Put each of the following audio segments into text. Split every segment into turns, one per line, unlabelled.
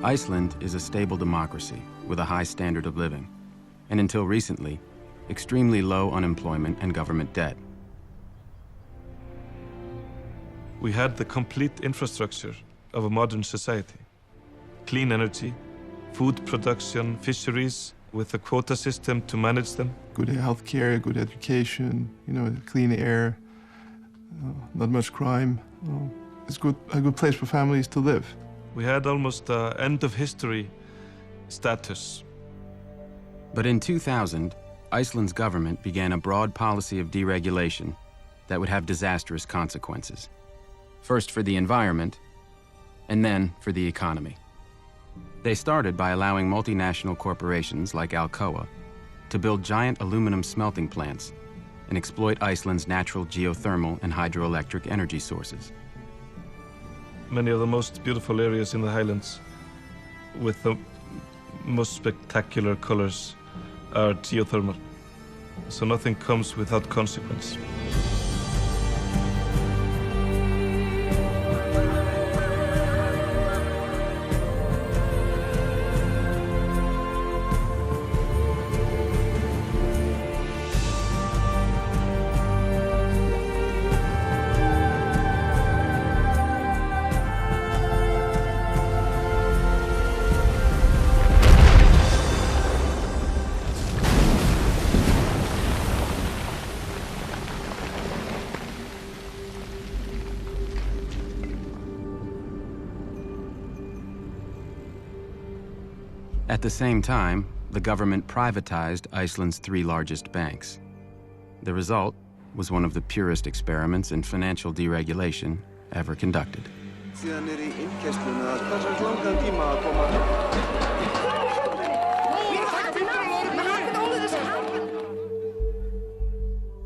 Iceland is a stable democracy with a high standard of living, and until recently, extremely low unemployment and government debt.
We had the complete infrastructure of a modern society. Clean energy, food production, fisheries, with a quota system to manage them.
Good healthcare, good education, clean air, not much crime. It's a good place for families to live.
We had almost end of history status.
But in 2000, Iceland's government began a broad policy of deregulation that would have disastrous consequences. First for the environment, and then for the economy. They started by allowing multinational corporations like Alcoa to build giant aluminum smelting plants and exploit Iceland's natural geothermal and hydroelectric energy sources.
Many of the most beautiful areas in the highlands with the most spectacular colors are geothermal. So nothing comes without consequence.
At the same time, the government privatized Iceland's 3 largest banks. The result was one of the purest experiments in financial deregulation ever conducted.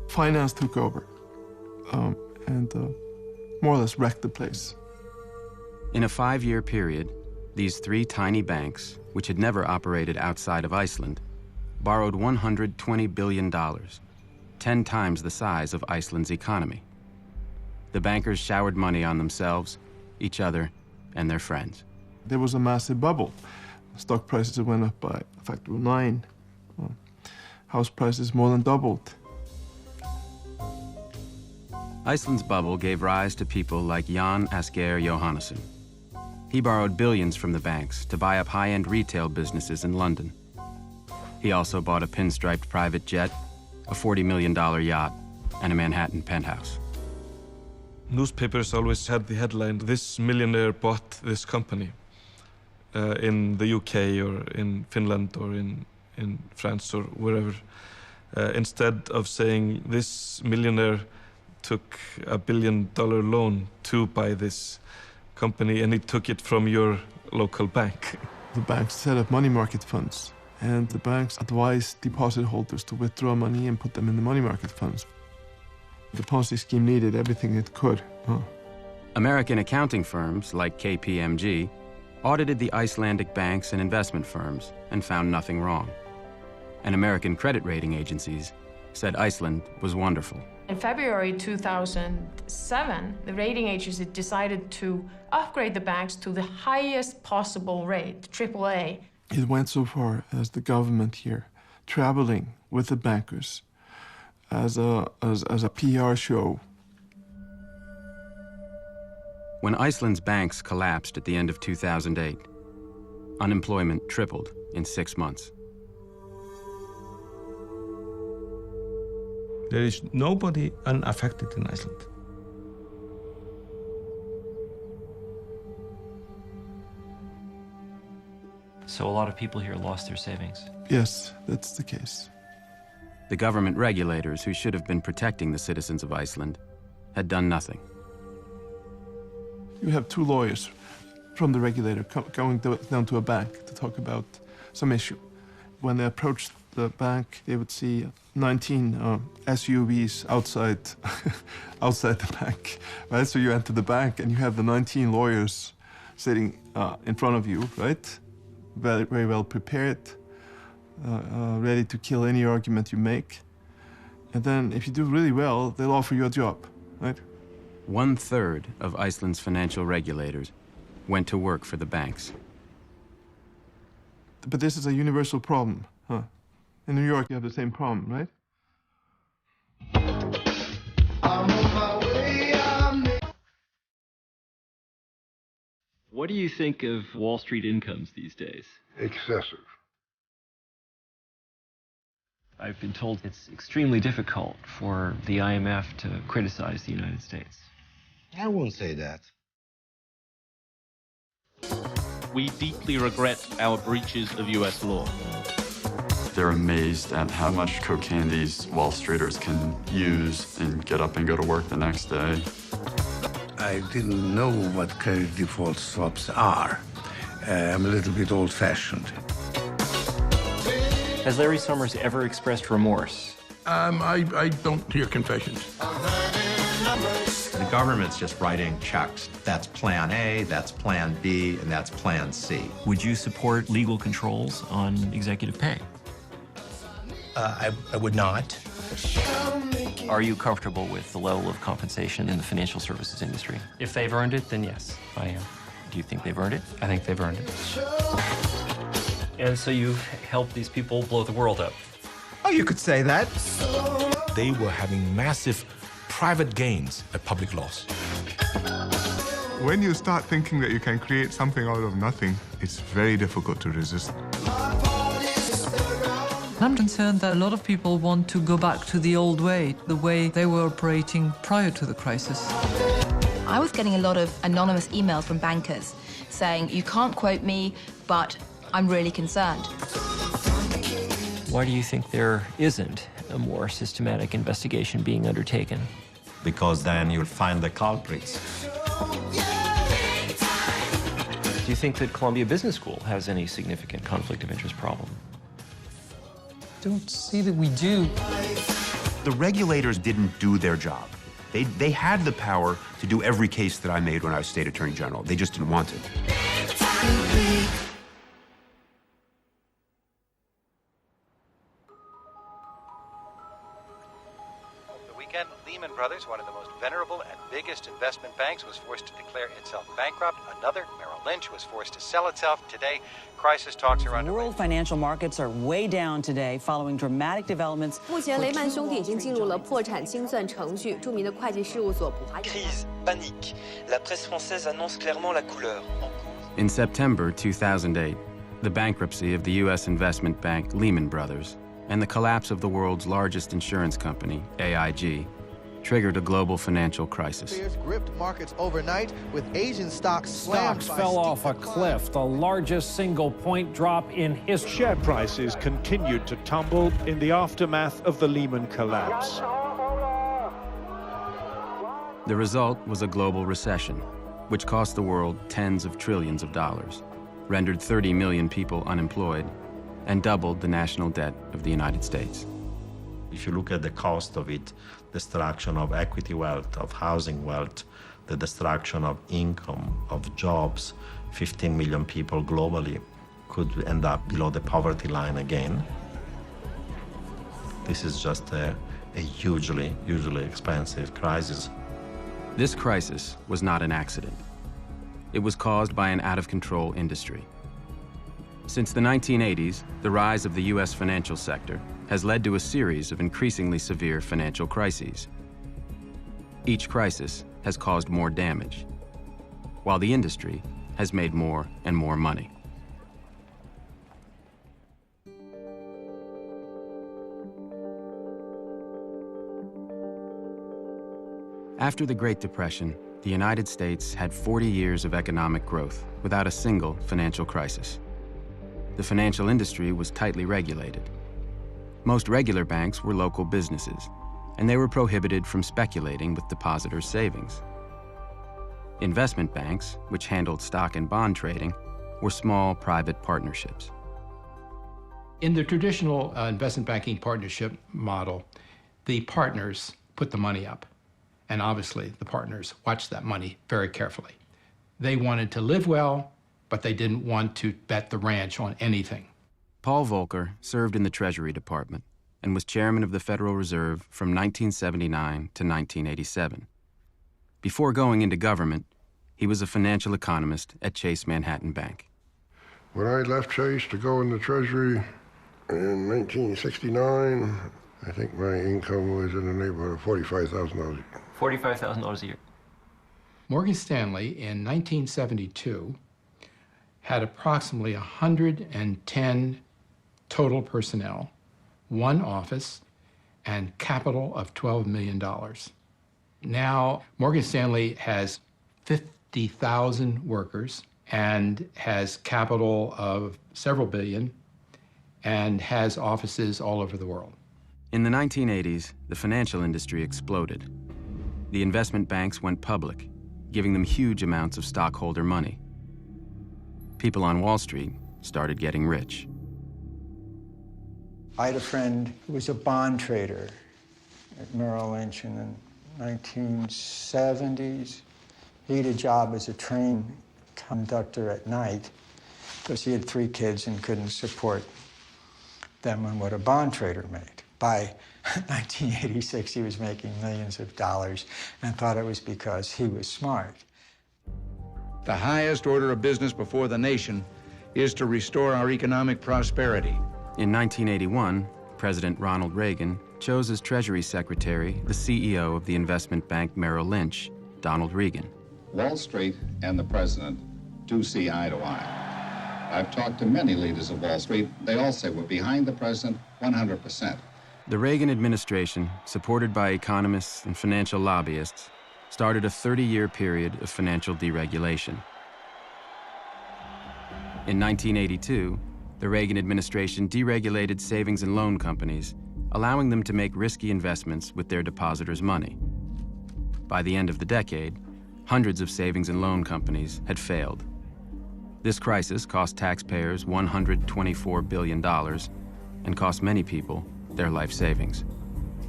Finance took over and more or less wrecked the place.
In a 5-year period, these 3 tiny banks, which had never operated outside of Iceland, borrowed $120 billion, 10 times the size of Iceland's economy. The bankers showered money on themselves, each other, and their friends.
There was a massive bubble. Stock prices went up by a factor of 9. House prices more than doubled.
Iceland's bubble gave rise to people like Jan Asgeir Jóhannesson. He borrowed billions from the banks to buy up high-end retail businesses in London. He also bought a pinstriped private jet, a $40 million yacht, and a Manhattan penthouse.
Newspapers always had the headline, "This millionaire bought this company," in the UK or in Finland or in France or wherever. Instead of saying, "This millionaire took $1 billion loan to buy this company and he took it from your local bank."
The banks set up money market funds, and the banks advised deposit holders to withdraw money and put them in the money market funds. The Ponzi scheme needed everything it could.
American accounting firms like KPMG audited the Icelandic banks and investment firms and found nothing wrong. And American credit rating agencies said Iceland was wonderful.
In February 2007, the rating agency decided to upgrade the banks to the highest possible rate, AAA.
It went so far as the government here traveling with the bankers as a PR show.
When Iceland's banks collapsed at the end of 2008, unemployment tripled in 6 months.
There is nobody unaffected in Iceland.
So a lot of people here lost their savings.
Yes, that's the case.
The government regulators who should have been protecting the citizens of Iceland had done nothing.
You have 2 lawyers from the regulator going down to a bank to talk about some issue. When they approached the bank, they would see 19 SUVs outside the bank, right? So you enter the bank and you have the 19 lawyers sitting in front of you, right? Very, very well prepared, ready to kill any argument you make. And then if you do really well, they'll offer you a job, right?
1/3 of Iceland's financial regulators went to work for the banks.
But this is a universal problem, huh? In New York, you have the same problem, right?
What do you think of Wall Street incomes these days?
Excessive.
I've been told it's extremely difficult for the IMF to criticize the United States.
I won't say that.
We deeply regret our breaches of U.S. law.
They're amazed at how much cocaine these Wall Streeters can use and get up and go to work the next day.
I didn't know what credit default swaps are. I'm a little bit old-fashioned.
Has Larry Summers ever expressed remorse?
I don't hear confessions.
The government's just writing checks. That's Plan A, that's Plan B, and that's Plan C.
Would you support legal controls on executive pay?
I would not.
Are you comfortable with the level of compensation in the financial services industry?
If they've earned it, then yes, I am.
Do you think they've earned it?
I think they've earned it. And so you've helped these people blow the world up.
Oh, you could say that.
They were having massive private gains at public loss.
When you start thinking that you can create something out of nothing, it's very difficult to resist.
I'm concerned that a lot of people want to go back to the old way, the way they were operating prior to the crisis.
I was getting a lot of anonymous emails from bankers saying, you can't quote me, but I'm really concerned.
Why do you think there isn't a more systematic investigation being undertaken?
Because then you'll find the culprits.
Do you think that Columbia Business School has any significant conflict of interest problem?
I don't see that we do.
The regulators didn't do their job. They had the power to do every case that I made when I was state attorney general. They just didn't want to.
Lehman Brothers, one of the most venerable and biggest investment banks, was forced to declare itself bankrupt. Another, Merrill Lynch, was forced to sell itself. Today, crisis talks are underway.
World financial markets are way down today following dramatic developments.
目前雷曼兄弟已经进入了破产清算程序。著名的会计事务所普华。
Crise, panique. La presse française annonce clairement la couleur.
In September 2008, the bankruptcy of the U.S. investment bank Lehman Brothers and the collapse of the world's largest insurance company, AIG, triggered a global financial crisis.
Gripped markets overnight with Asian stocks slammed.
Stocks fell off a cliff, the largest single point drop in history.
Share prices continued to tumble in the aftermath of the Lehman collapse.
The result was a global recession, which cost the world tens of trillions of dollars, rendered 30 million people unemployed, and doubled the national debt of the United States.
If you look at the cost of it, destruction of equity wealth, of housing wealth, the destruction of income, of jobs, 15 million people globally could end up below the poverty line again. This is just a hugely expensive crisis.
This crisis was not an accident. It was caused by an out-of-control industry. Since the 1980s, the rise of the U.S. financial sector has led to a series of increasingly severe financial crises. Each crisis has caused more damage, while the industry has made more and more money. After the Great Depression, the United States had 40 years of economic growth without a single financial crisis. The financial industry was tightly regulated. Most regular banks were local businesses, and they were prohibited from speculating with depositors' savings. Investment banks, which handled stock and bond trading, were small private partnerships.
In the traditional investment banking partnership model, the partners put the money up, and obviously the partners watched that money very carefully. They wanted to live well, but they didn't want to bet the ranch on anything.
Paul Volcker served in the Treasury Department and was chairman of the Federal Reserve from 1979 to 1987. Before going into government, he was a financial economist at Chase Manhattan Bank.
When I left Chase to go in the Treasury in 1969, I think my income was in the neighborhood of $45,000 a year.
$45,000 a year.
Morgan Stanley in 1972 had approximately 110 total personnel, one office, and capital of $12 million. Now, Morgan Stanley has 50,000 workers and has capital of several billion and has offices all over the world.
In the 1980s, the financial industry exploded. The investment banks went public, giving them huge amounts of stockholder money. People on Wall Street started getting rich.
I had a friend who was a bond trader at Merrill Lynch in the 1970s. He had a job as a train conductor at night because he had 3 kids and couldn't support them on what a bond trader made. By 1986, he was making millions of dollars and thought it was because he was smart.
The highest order of business before the nation is to restore our economic prosperity.
In 1981, President Ronald Reagan chose as Treasury Secretary the CEO of the investment bank Merrill Lynch, Donald Regan.
Wall Street and the president do see eye to eye. I've talked to many leaders of Wall Street. They all say we're behind the president 100%.
The Reagan administration, supported by economists and financial lobbyists, started a 30-year period of financial deregulation. In 1982, the Reagan administration deregulated savings and loan companies, allowing them to make risky investments with their depositors' money. By the end of the decade, hundreds of savings and loan companies had failed. This crisis cost taxpayers $124 billion and cost many people their life savings.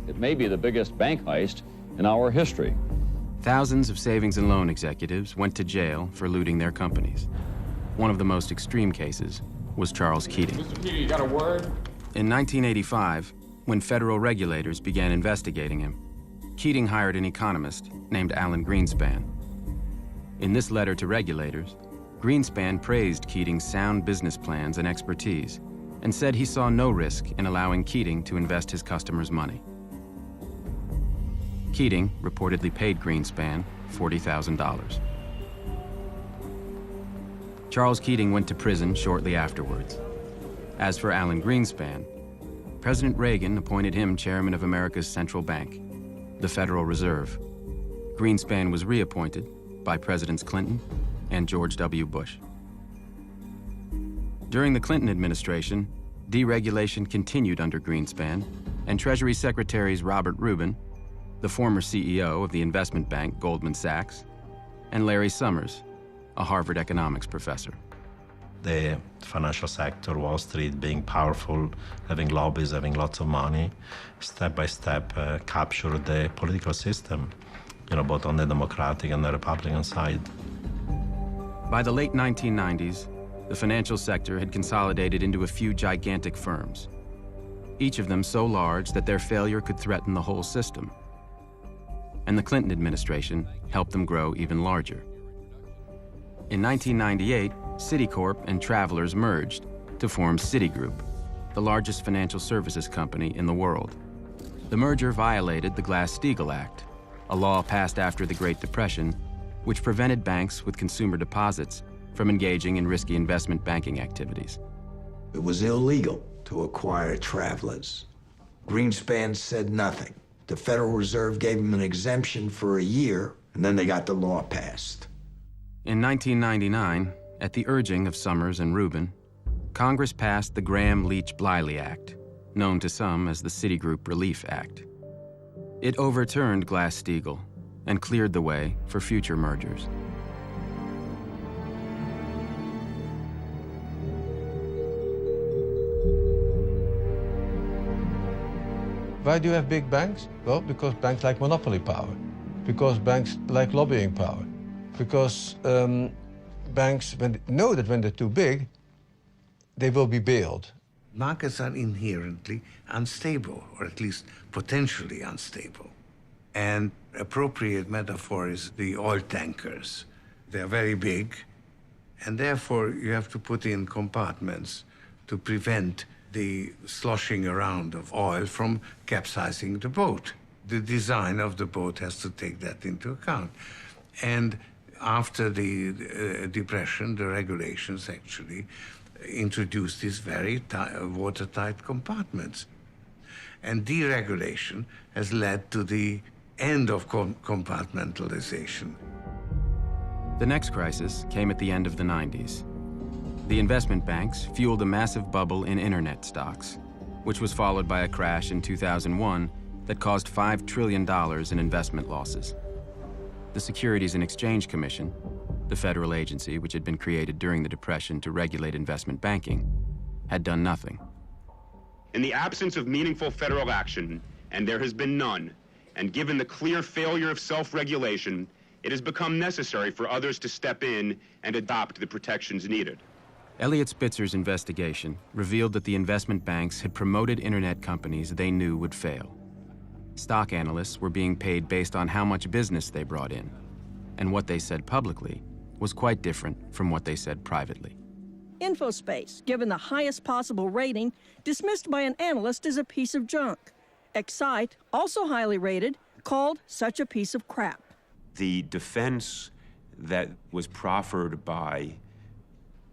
It may be the biggest bank heist in our history.
Thousands of savings and loan executives went to jail for looting their companies. One of the most extreme cases was Charles Keating.
Mr. Keating, you got a word?
In 1985, when federal regulators began investigating him, Keating hired an economist named Alan Greenspan. In this letter to regulators, Greenspan praised Keating's sound business plans and expertise and said he saw no risk in allowing Keating to invest his customers' money. Keating reportedly paid Greenspan $40,000. Charles Keating went to prison shortly afterwards. As for Alan Greenspan, President Reagan appointed him chairman of America's central bank, the Federal Reserve. Greenspan was reappointed by Presidents Clinton and George W. Bush. During the Clinton administration, deregulation continued under Greenspan, and Treasury Secretaries Robert Rubin, the former CEO of the investment bank Goldman Sachs, and Larry Summers, a Harvard economics professor.
The financial sector, Wall Street being powerful, having lobbies, having lots of money, step by step captured the political system, both on the Democratic and the Republican side.
By the late 1990s, the financial sector had consolidated into a few gigantic firms, each of them so large that their failure could threaten the whole system. And the Clinton administration helped them grow even larger. In 1998, Citicorp and Travelers merged to form Citigroup, the largest financial services company in the world. The merger violated the Glass-Steagall Act, a law passed after the Great Depression, which prevented banks with consumer deposits from engaging in risky investment banking activities.
It was illegal to acquire Travelers. Greenspan said nothing. The Federal Reserve gave him an exemption for a year, and then they got the law passed.
In 1999, at the urging of Summers and Rubin, Congress passed the Gramm-Leach-Bliley Act, known to some as the Citigroup Relief Act. It overturned Glass-Steagall and cleared the way for future mergers.
Why do you have big banks? Well, because banks like monopoly power, because banks like lobbying power, because banks know that when they're too big, they will be bailed.
Markets are inherently unstable, or at least potentially unstable. And appropriate metaphor is the oil tankers. They're very big, And therefore, you have to put in compartments to prevent the sloshing around of oil from capsizing the boat. The design of the boat has to take that into account. And after the Depression, the regulations actually introduced these very watertight compartments. And deregulation has led to the end of compartmentalization.
The next crisis came at the end of the 90s. The investment banks fueled a massive bubble in internet stocks, which was followed by a crash in 2001 that caused $5 trillion in investment losses. The Securities and Exchange Commission, the federal agency which had been created during the Depression to regulate investment banking, had done nothing.
In the absence of meaningful federal action, and there has been none, and given the clear failure of self-regulation, it has become necessary for others to step in and adopt the protections needed.
Eliot Spitzer's investigation revealed that the investment banks had promoted internet companies they knew would fail. Stock analysts were being paid based on how much business they brought in, and what they said publicly was quite different from what they said privately.
Infospace, given the highest possible rating, dismissed by an analyst as a piece of junk. Excite, also highly rated, called such a piece of crap.
The defense that was proffered by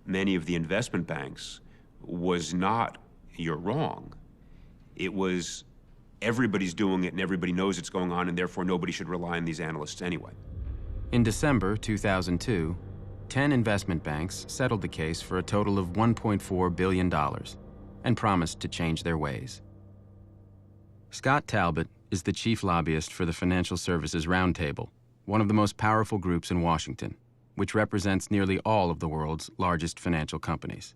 many of the investment banks was not, you're wrong. It was, everybody's doing it and everybody knows it's going on, and therefore nobody should rely on these analysts anyway.
In December 2002, 10 investment banks settled the case for a total of $1.4 billion and promised to change their ways. Scott Talbot is the chief lobbyist for the Financial Services Roundtable, one of the most powerful groups in Washington, which represents nearly all of the world's largest financial companies.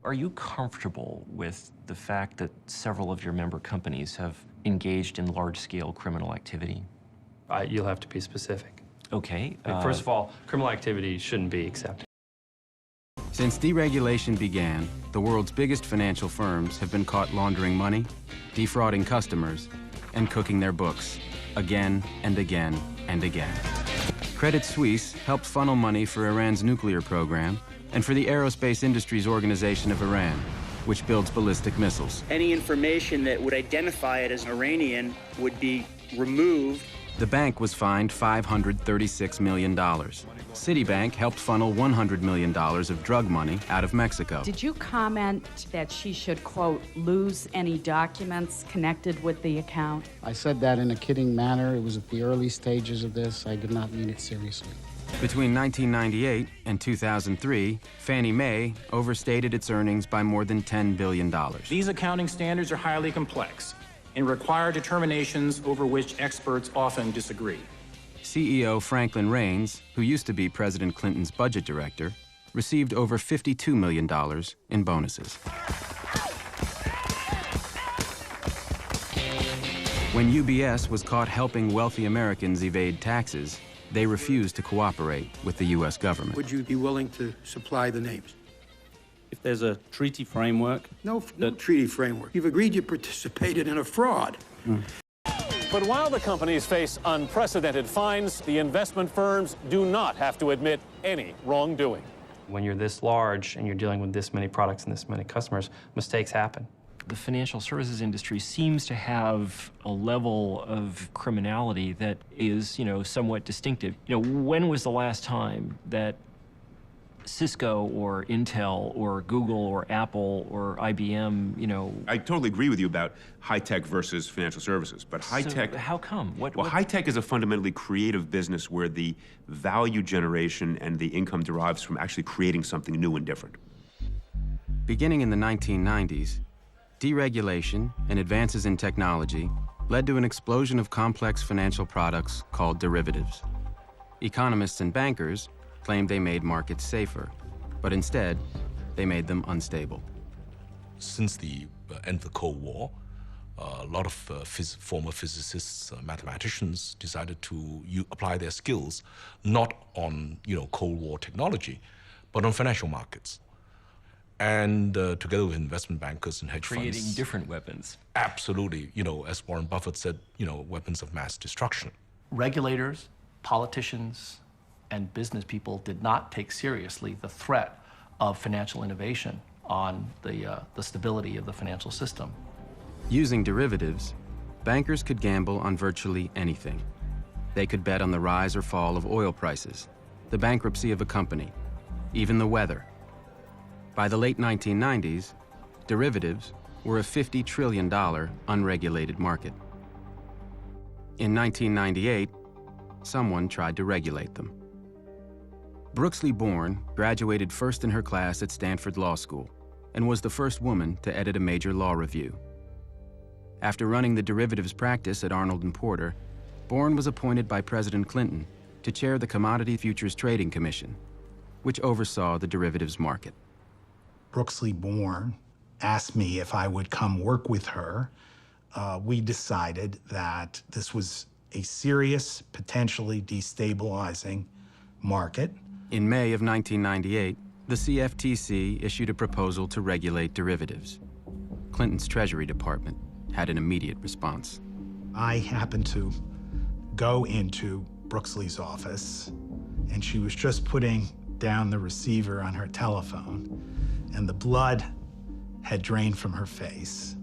Are you comfortable with the fact that several of your member companies have engaged in large-scale criminal activity?
You'll have to be specific.
Okay.
First of all, criminal activity shouldn't be accepted.
Since deregulation began, the world's biggest financial firms have been caught laundering money, defrauding customers, and cooking their books again and again and again. Credit Suisse helped funnel money for Iran's nuclear program and for the Aerospace Industries Organization of Iran, which builds ballistic missiles.
Any information that would identify it as Iranian would be removed.
The bank was fined $536 million. Citibank helped funnel $100 million of drug money out of Mexico.
Did you comment that she should, quote, lose any documents connected with the account?
I said that in a kidding manner. It was at the early stages of this. I did not mean it seriously.
Between 1998 and 2003, Fannie Mae overstated its earnings by more than $10 billion.
These accounting standards are highly complex and require determinations over which experts often disagree.
CEO Franklin Raines, who used to be President Clinton's budget director, received over $52 million in bonuses. When UBS was caught helping wealthy Americans evade taxes, they refused to cooperate with the U.S. government.
Would you be willing to supply the names?
If there's a treaty framework...
No treaty framework. You've agreed you participated in a fraud.
But while the companies face unprecedented fines, the investment firms do not have to admit any wrongdoing.
When you're this large and you're dealing with this many products and this many customers, mistakes happen.
The financial services industry seems to have a level of criminality that is, somewhat distinctive. When was the last time that Cisco or Intel or Google or Apple or IBM,
I totally agree with you about high-tech versus financial services, but high-tech...
So how come?
High-tech is a fundamentally creative business where the value generation and the income derives from actually creating something new and different.
Beginning in the 1990s, deregulation and advances in technology led to an explosion of complex financial products called derivatives. Economists and bankers claimed they made markets safer, but instead, they made them unstable.
Since the end of the Cold War, a lot of former physicists, mathematicians decided to apply their skills not on Cold War technology, but on financial markets. And together with investment bankers and hedge funds.
Creating different weapons.
Absolutely. As Warren Buffett said, weapons of mass destruction.
Regulators, politicians,
and business people did not take seriously the threat of financial innovation on the stability of the financial system.
Using derivatives, bankers could gamble on virtually anything. They could bet on the rise or fall of oil prices, the bankruptcy of a company, even the weather. By the late 1990s, derivatives were a $50 trillion unregulated market. In 1998, someone tried to regulate them. Brooksley Born graduated first in her class at Stanford Law School and was the first woman to edit a major law review. After running the derivatives practice at Arnold & Porter, Born was appointed by President Clinton to chair the Commodity Futures Trading Commission, which oversaw the derivatives market.
Brooksley Born asked me if I would come work with her. We decided that this was a serious, potentially destabilizing market.
In May of 1998, the CFTC issued a proposal to regulate derivatives. Clinton's Treasury Department had an immediate response.
I happened to go into Brooksley's office, and she was just putting down the receiver on her telephone, and the blood had drained from her face.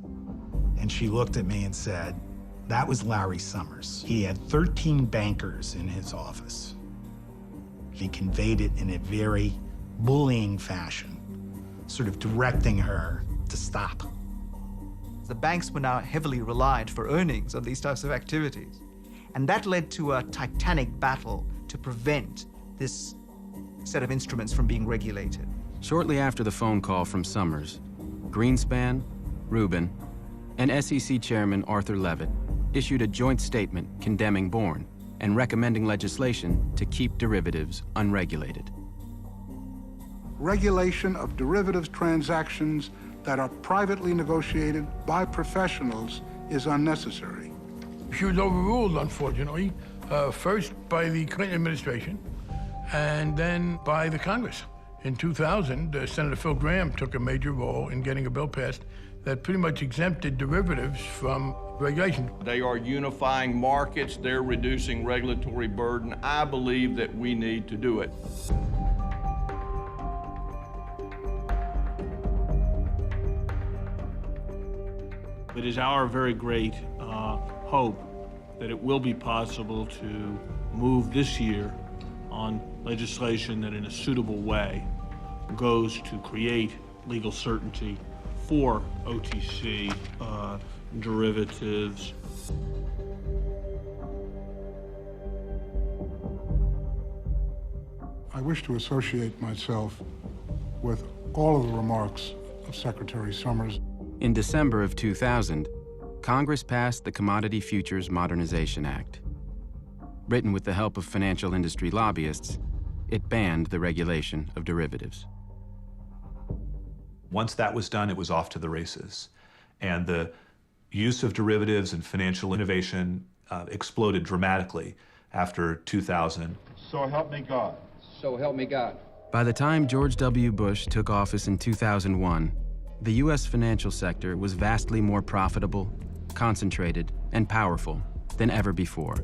And she looked at me and said, "That was Larry Summers. He had 13 bankers in his office." He conveyed it in a very bullying fashion, sort of directing her to stop.
The banks were now heavily reliant for earnings on these types of activities. And that led to a titanic battle to prevent this set of instruments from being regulated.
Shortly after the phone call from Summers, Greenspan, Rubin, and SEC Chairman Arthur Levitt issued a joint statement condemning Born and recommending legislation to keep derivatives unregulated.
Regulation of derivatives transactions that are privately negotiated by professionals is unnecessary.
She was overruled, unfortunately, first by the Clinton administration and then by the Congress. In 2000, Senator Phil Gramm took a major role in getting a bill passed that pretty much exempted derivatives from regulation.
They are unifying markets, they're reducing regulatory burden. I believe that we need to do it.
It is our very great hope that it will be possible to move this year on legislation that in a suitable way goes to create legal certainty for OTC derivatives.
I wish to associate myself with all of the remarks of Secretary Summers.
In December of 2000, Congress passed the Commodity Futures Modernization Act. Written with the help of financial industry lobbyists, it banned the regulation of derivatives.
Once that was done, it was off to the races. And the use of derivatives and financial innovation exploded dramatically after 2000.
So help me God. So help me God.
By the time George W. Bush took office in 2001, the U.S. financial sector was vastly more profitable, concentrated, and powerful than ever before.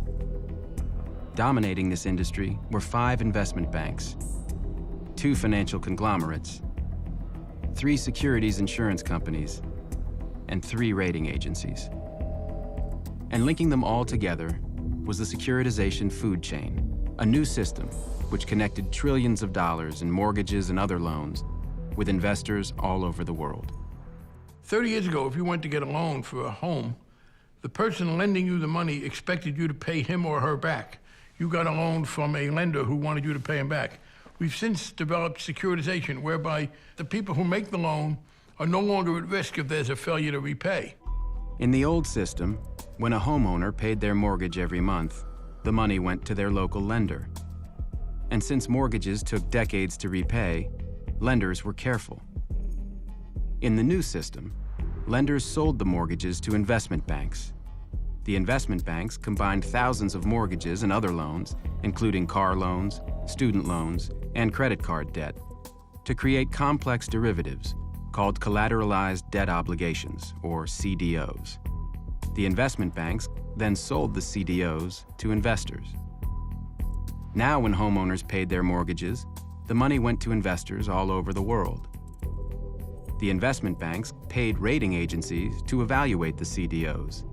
Dominating this industry were 5 investment banks, 2 financial conglomerates, 3 securities insurance companies, and 3 rating agencies. And linking them all together was the securitization food chain, a new system which connected trillions of dollars in mortgages and other loans with investors all over the world.
30 years ago, if you went to get a loan for a home, the person lending you the money expected you to pay him or her back. You got a loan from a lender who wanted you to pay him back. We've since developed securitization, whereby the people who make the loan are no longer at risk if there's a failure to repay.
In the old system, when a homeowner paid their mortgage every month, the money went to their local lender. And since mortgages took decades to repay, lenders were careful. In the new system, lenders sold the mortgages to investment banks. The investment banks combined thousands of mortgages and other loans, including car loans, student loans, and credit card debt, to create complex derivatives called collateralized debt obligations, or CDOs. The investment banks then sold the CDOs to investors. Now, when homeowners paid their mortgages, the money went to investors all over the world. The investment banks paid rating agencies to evaluate the CDOs,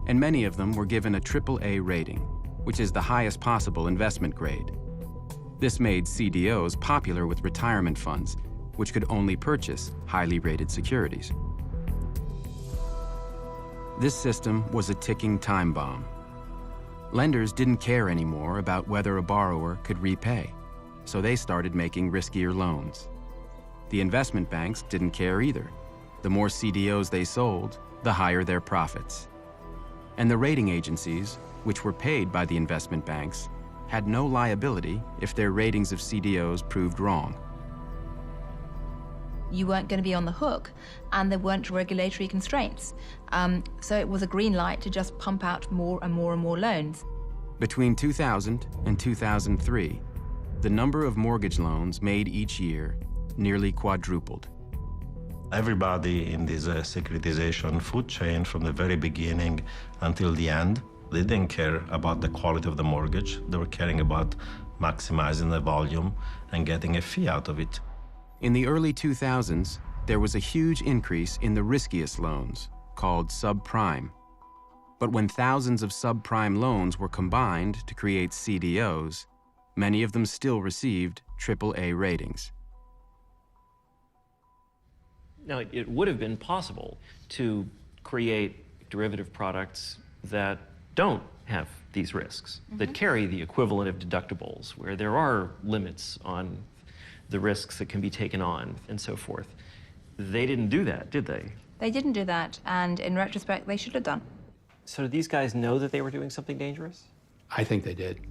and many of them were given a AAA rating, which is the highest possible investment grade. This made CDOs popular with retirement funds, which could only purchase highly rated securities. This system was a ticking time bomb. Lenders didn't care anymore about whether a borrower could repay, so they started making riskier loans. The investment banks didn't care either. The more CDOs they sold, the higher their profits. And the rating agencies, which were paid by the investment banks, had no liability if their ratings of CDOs proved wrong.
You weren't going to be on the hook, and there weren't regulatory constraints. So it was a green light to just pump out more and more and more loans.
Between 2000 and 2003, the number of mortgage loans made each year nearly quadrupled.
Everybody in this securitization food chain from the very beginning until the end, they didn't care about the quality of the mortgage. They were caring about maximizing the volume and getting a fee out of it.
In the early 2000s, there was a huge increase in the riskiest loans, called subprime. But when thousands of subprime loans were combined to create CDOs, many of them still received AAA ratings.
Now, it would have been possible to create derivative products that don't have these risks, that carry the equivalent of deductibles, where there are limits on the risks that can be taken on and so forth. They didn't do that, did they?
They didn't do that, and in retrospect, they should have done.
So did these guys know that they were doing something dangerous?
I think they did.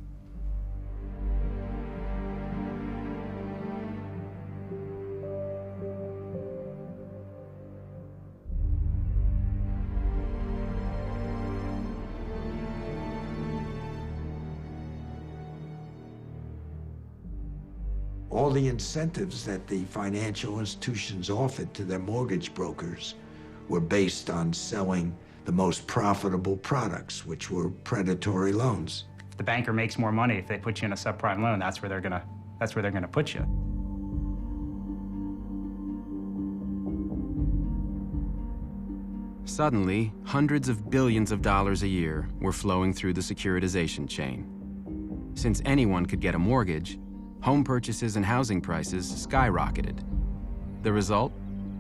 All the incentives that the financial institutions offered to their mortgage brokers were based on selling the most profitable products, which were predatory loans.
If the banker makes more money if they put you in a subprime loan, that's where they're gonna put you.
Suddenly, hundreds of billions of dollars a year were flowing through the securitization chain. Since anyone could get a mortgage, home purchases and housing prices skyrocketed. The result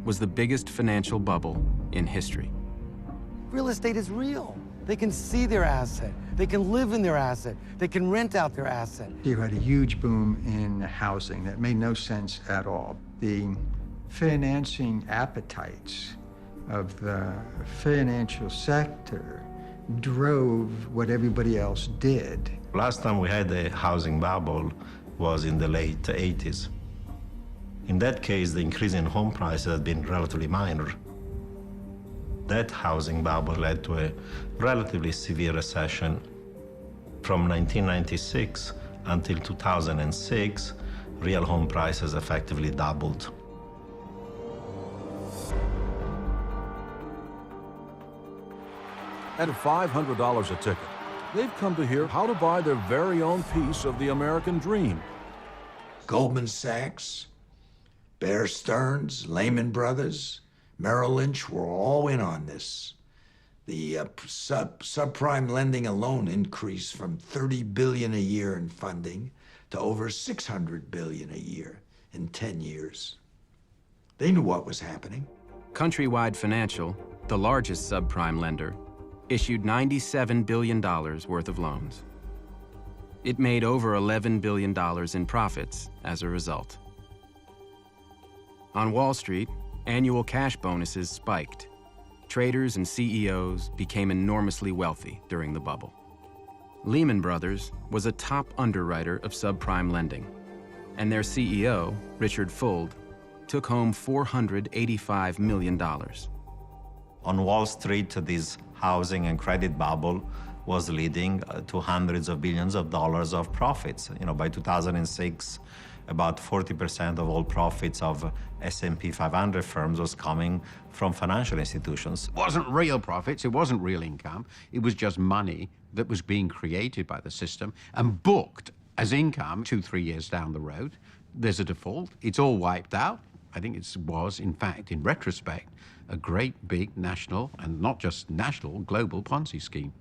was the biggest financial bubble in history.
Real estate is real. They can see their asset. They can live in their asset. They can rent out their asset.
You had a huge boom in housing that made no sense at all. The financing appetites of the financial sector drove what everybody else did.
Last time we had a housing bubble was in the late 80s. In that case, the increase in home prices had been relatively minor. That housing bubble led to a relatively severe recession. From 1996 until 2006, real home prices effectively doubled.
At $500 a ticket, they've come to hear how to buy their very own piece of the American dream.
Goldman Sachs, Bear Stearns, Lehman Brothers, Merrill Lynch were all in on this. The subprime lending alone increased from $30 billion a year in funding to over $600 billion a year in 10 years. They knew what was happening.
Countrywide Financial, the largest subprime lender, issued $97 billion worth of loans. It made over $11 billion in profits as a result. On Wall Street, annual cash bonuses spiked. Traders and CEOs became enormously wealthy during the bubble. Lehman Brothers was a top underwriter of subprime lending, and their CEO, Richard Fuld, took home $485 million.
On Wall Street, this housing and credit bubble was leading to hundreds of billions of dollars of profits. By 2006, about 40% of all profits of S&P 500 firms was coming from financial institutions.
It wasn't real profits, it wasn't real income, it was just money that was being created by the system and booked as income 2-3 years down the road. There's a default. It's all wiped out. I think it was, in fact, in retrospect, a great big national, and not just national, global Ponzi scheme.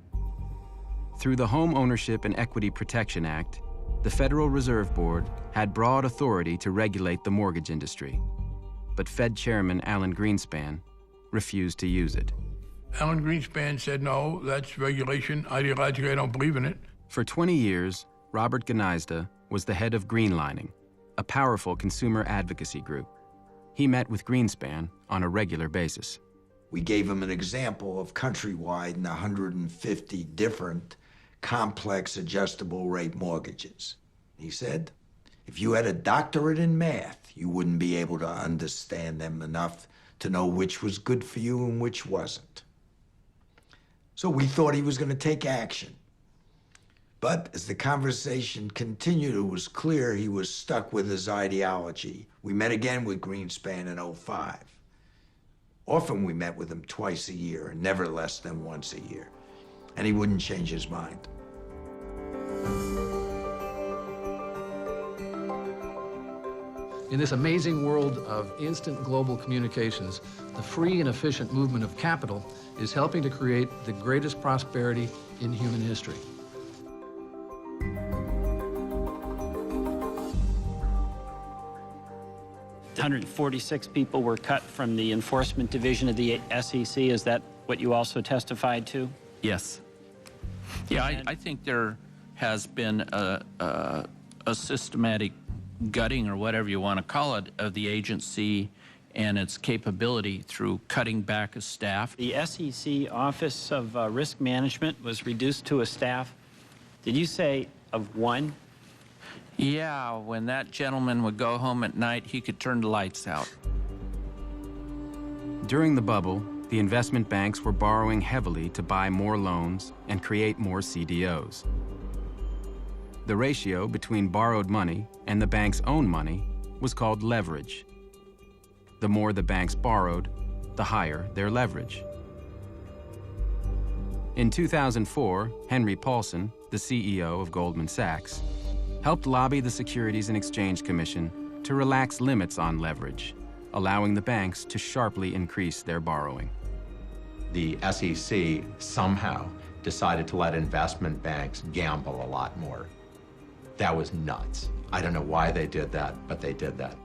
Through the Home Ownership and Equity Protection Act, the Federal Reserve Board had broad authority to regulate the mortgage industry. But Fed Chairman Alan Greenspan refused to use it.
Alan Greenspan said, no, that's regulation. Ideologically, I don't believe in it.
For 20 years, Robert Gnizda was the head of Greenlining, a powerful consumer advocacy group. He met with Greenspan on a regular basis.
We gave him an example of countrywide and 150 different complex adjustable rate mortgages. He said, if you had a doctorate in math, you wouldn't be able to understand them enough to know which was good for you and which wasn't. So we thought he was going to take action. But as the conversation continued, it was clear he was stuck with his ideology. We met again with Greenspan in 2005. Often we met with him twice a year, and never less than once a year. And he wouldn't change his mind.
In this amazing world of instant global communications, the free and efficient movement of capital is helping to create the greatest prosperity in human history.
$146 people were cut from the enforcement division of the SEC. Is that what you also testified to?
Yes. Yeah, I think there has been a systematic gutting, or whatever you want to call it, of the agency and its capability through cutting back of staff.
The SEC Office of Risk Management was reduced to a staff, did you say, of one?
Yeah, when that gentleman would go home at night, he could turn the lights out.
During the bubble, the investment banks were borrowing heavily to buy more loans and create more CDOs. The ratio between borrowed money and the bank's own money was called leverage. The more the banks borrowed, the higher their leverage. In 2004, Henry Paulson, the CEO of Goldman Sachs, helped lobby the Securities and Exchange Commission to relax limits on leverage, allowing the banks to sharply increase their borrowing.
The SEC somehow decided to let investment banks gamble a lot more. That was nuts. I don't know why they did that, but they did that.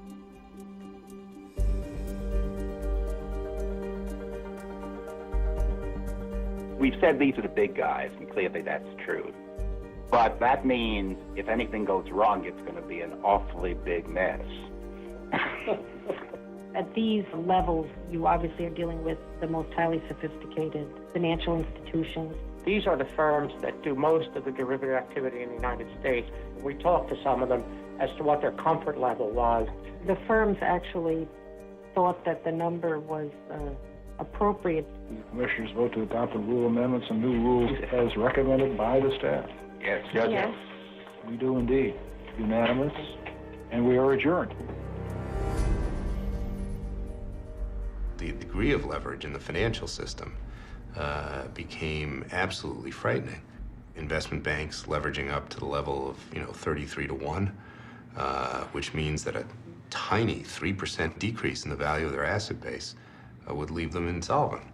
We've said these are the big guys, and clearly that's true. But that means if anything goes wrong, it's going to be an awfully big mess.
At these levels, you obviously are dealing with the most highly sophisticated financial institutions.
These are the firms that do most of the derivative activity in the United States. We talked to some of them as to what their comfort level was.
The firms actually thought that the number was appropriate.
The commissioners vote to adopt the rule amendments and new rules as recommended by the staff.
Yes.
Yes.
We do indeed. Unanimous, and we are adjourned.
The degree of leverage in the financial system became absolutely frightening. Investment banks leveraging up to the level of 33 to 1, which means that a tiny 3% decrease in the value of their asset base would leave them insolvent.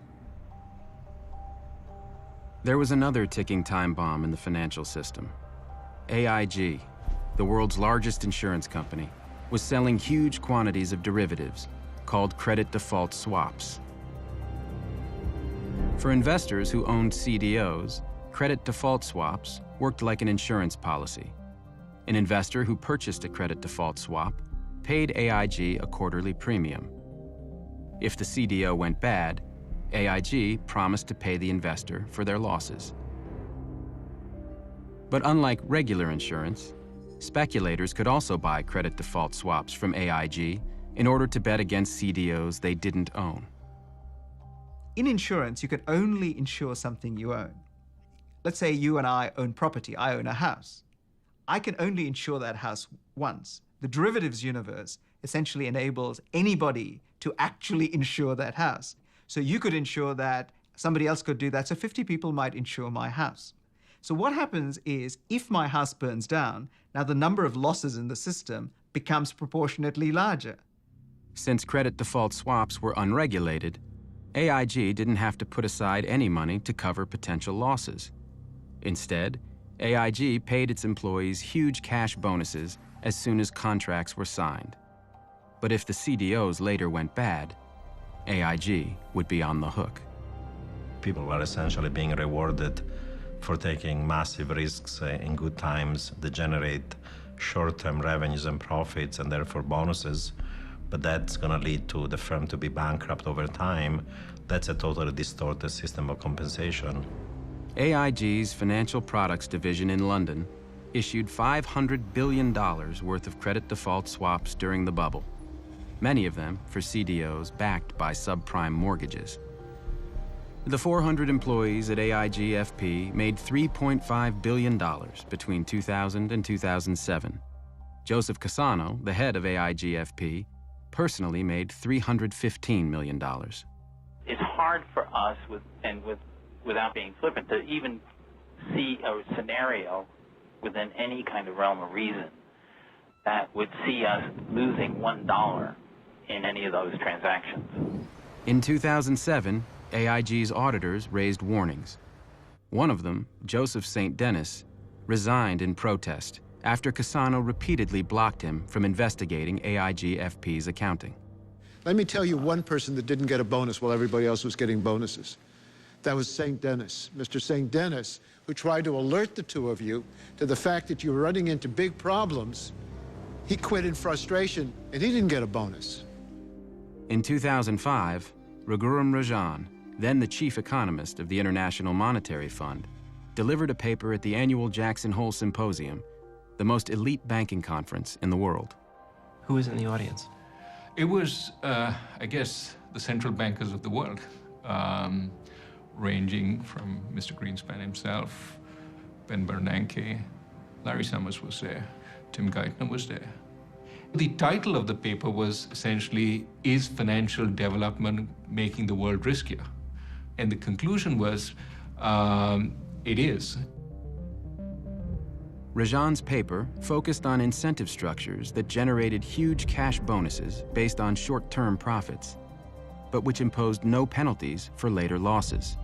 There was another ticking time bomb in the financial system. AIG, the world's largest insurance company, was selling huge quantities of derivatives called credit default swaps. For investors who owned CDOs, credit default swaps worked like an insurance policy. An investor who purchased a credit default swap paid AIG a quarterly premium. If the CDO went bad, AIG promised to pay the investor for their losses. But unlike regular insurance, speculators could also buy credit default swaps from AIG in order to bet against CDOs they didn't own.
In insurance, you can only insure something you own. Let's say you and I own property. I own a house. I can only insure that house once. The derivatives universe essentially enables anybody to actually insure that house. So you could insure that, somebody else could do that, so 50 people might insure my house. So what happens is, if my house burns down, now the number of losses in the system becomes proportionately larger.
Since credit default swaps were unregulated, AIG didn't have to put aside any money to cover potential losses. Instead, AIG paid its employees huge cash bonuses as soon as contracts were signed. But if the CDOs later went bad, AIG would be on the hook.
People are essentially being rewarded for taking massive risks in good times that generate short-term revenues and profits and therefore bonuses, but that's going to lead to the firm to be bankrupt over time. That's a totally distorted system of compensation.
AIG's Financial Products Division in London issued $500 billion worth of credit default swaps during the bubble, many of them for CDOs backed by subprime mortgages. The 400 employees at AIG FP made $3.5 billion between 2000 and 2007. Joseph Cassano, the head of AIG FP, personally made $315 million.
It's hard for us, without being flippant, to even see a scenario within any kind of realm of reason that would see us losing $1 in any of those transactions.
In 2007, AIG's auditors raised warnings. One of them, Joseph St. Denis, resigned in protest after Cassano repeatedly blocked him from investigating AIG FP's accounting.
Let me tell you one person that didn't get a bonus while everybody else was getting bonuses. That was St. Denis, Mr. St. Denis, who tried to alert the two of you to the fact that you were running into big problems. He quit in frustration, and he didn't get a bonus.
In 2005, Raghuram Rajan, then the chief economist of the International Monetary Fund, delivered a paper at the annual Jackson Hole Symposium, the most elite banking conference in the world.
Who was in the audience?
It was, I guess, the central bankers of the world, ranging from Mr. Greenspan himself, Ben Bernanke, Larry Summers was there, Tim Geithner was there. The title of the paper was essentially, "Is Financial Development Making the World Riskier?" And the conclusion was, it is.
Rajan's paper focused on incentive structures that generated huge cash bonuses based on short-term profits, but which imposed no penalties for later losses.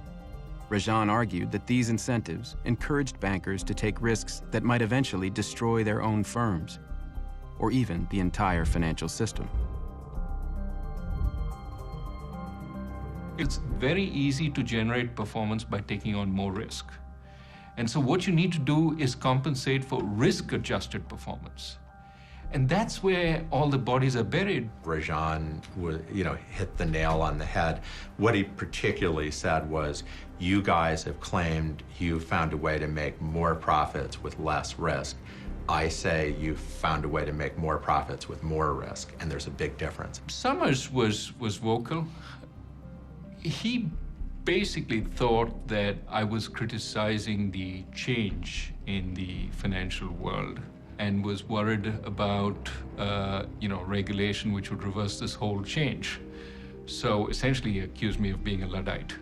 Rajan argued that these incentives encouraged bankers to take risks that might eventually destroy their own firms, or even the entire financial system.
It's very easy to generate performance by taking on more risk. And so what you need to do is compensate for risk-adjusted performance. And that's where all the bodies are buried.
Rajan, hit the nail on the head. What he particularly said was, you guys have claimed you found a way to make more profits with less risk. I say you found a way to make more profits with more risk, and there's a big difference.
Summers was vocal. He basically thought that I was criticizing the change in the financial world and was worried about, regulation which would reverse this whole change. So essentially he accused me of being a Luddite.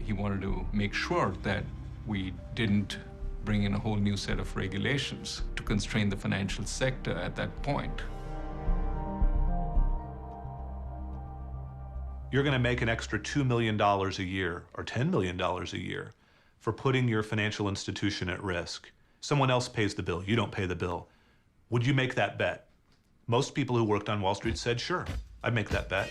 He wanted to make sure that we didn't bring in a whole new set of regulations to constrain the financial sector at that point.
You're going to make an extra $2 million a year or $10 million a year for putting your financial institution at risk. Someone else pays the bill. You don't pay the bill. Would you make that bet? Most people who worked on Wall Street said, sure, I'd make that bet.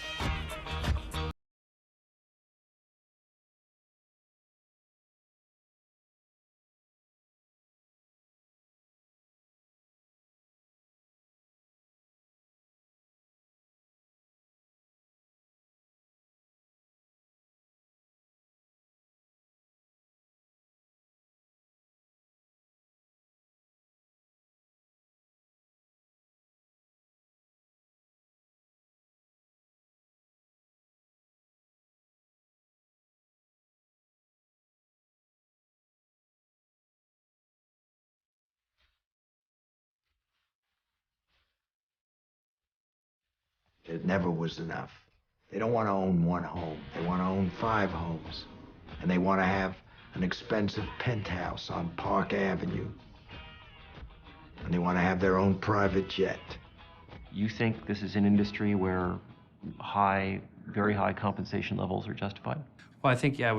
It never was enough. They don't want to own one home. They want to own 5 homes. And they want to have an expensive penthouse on Park Avenue. And they want to have their own private jet.
You think this is an industry where very high compensation levels are justified?
Well, I think, yeah,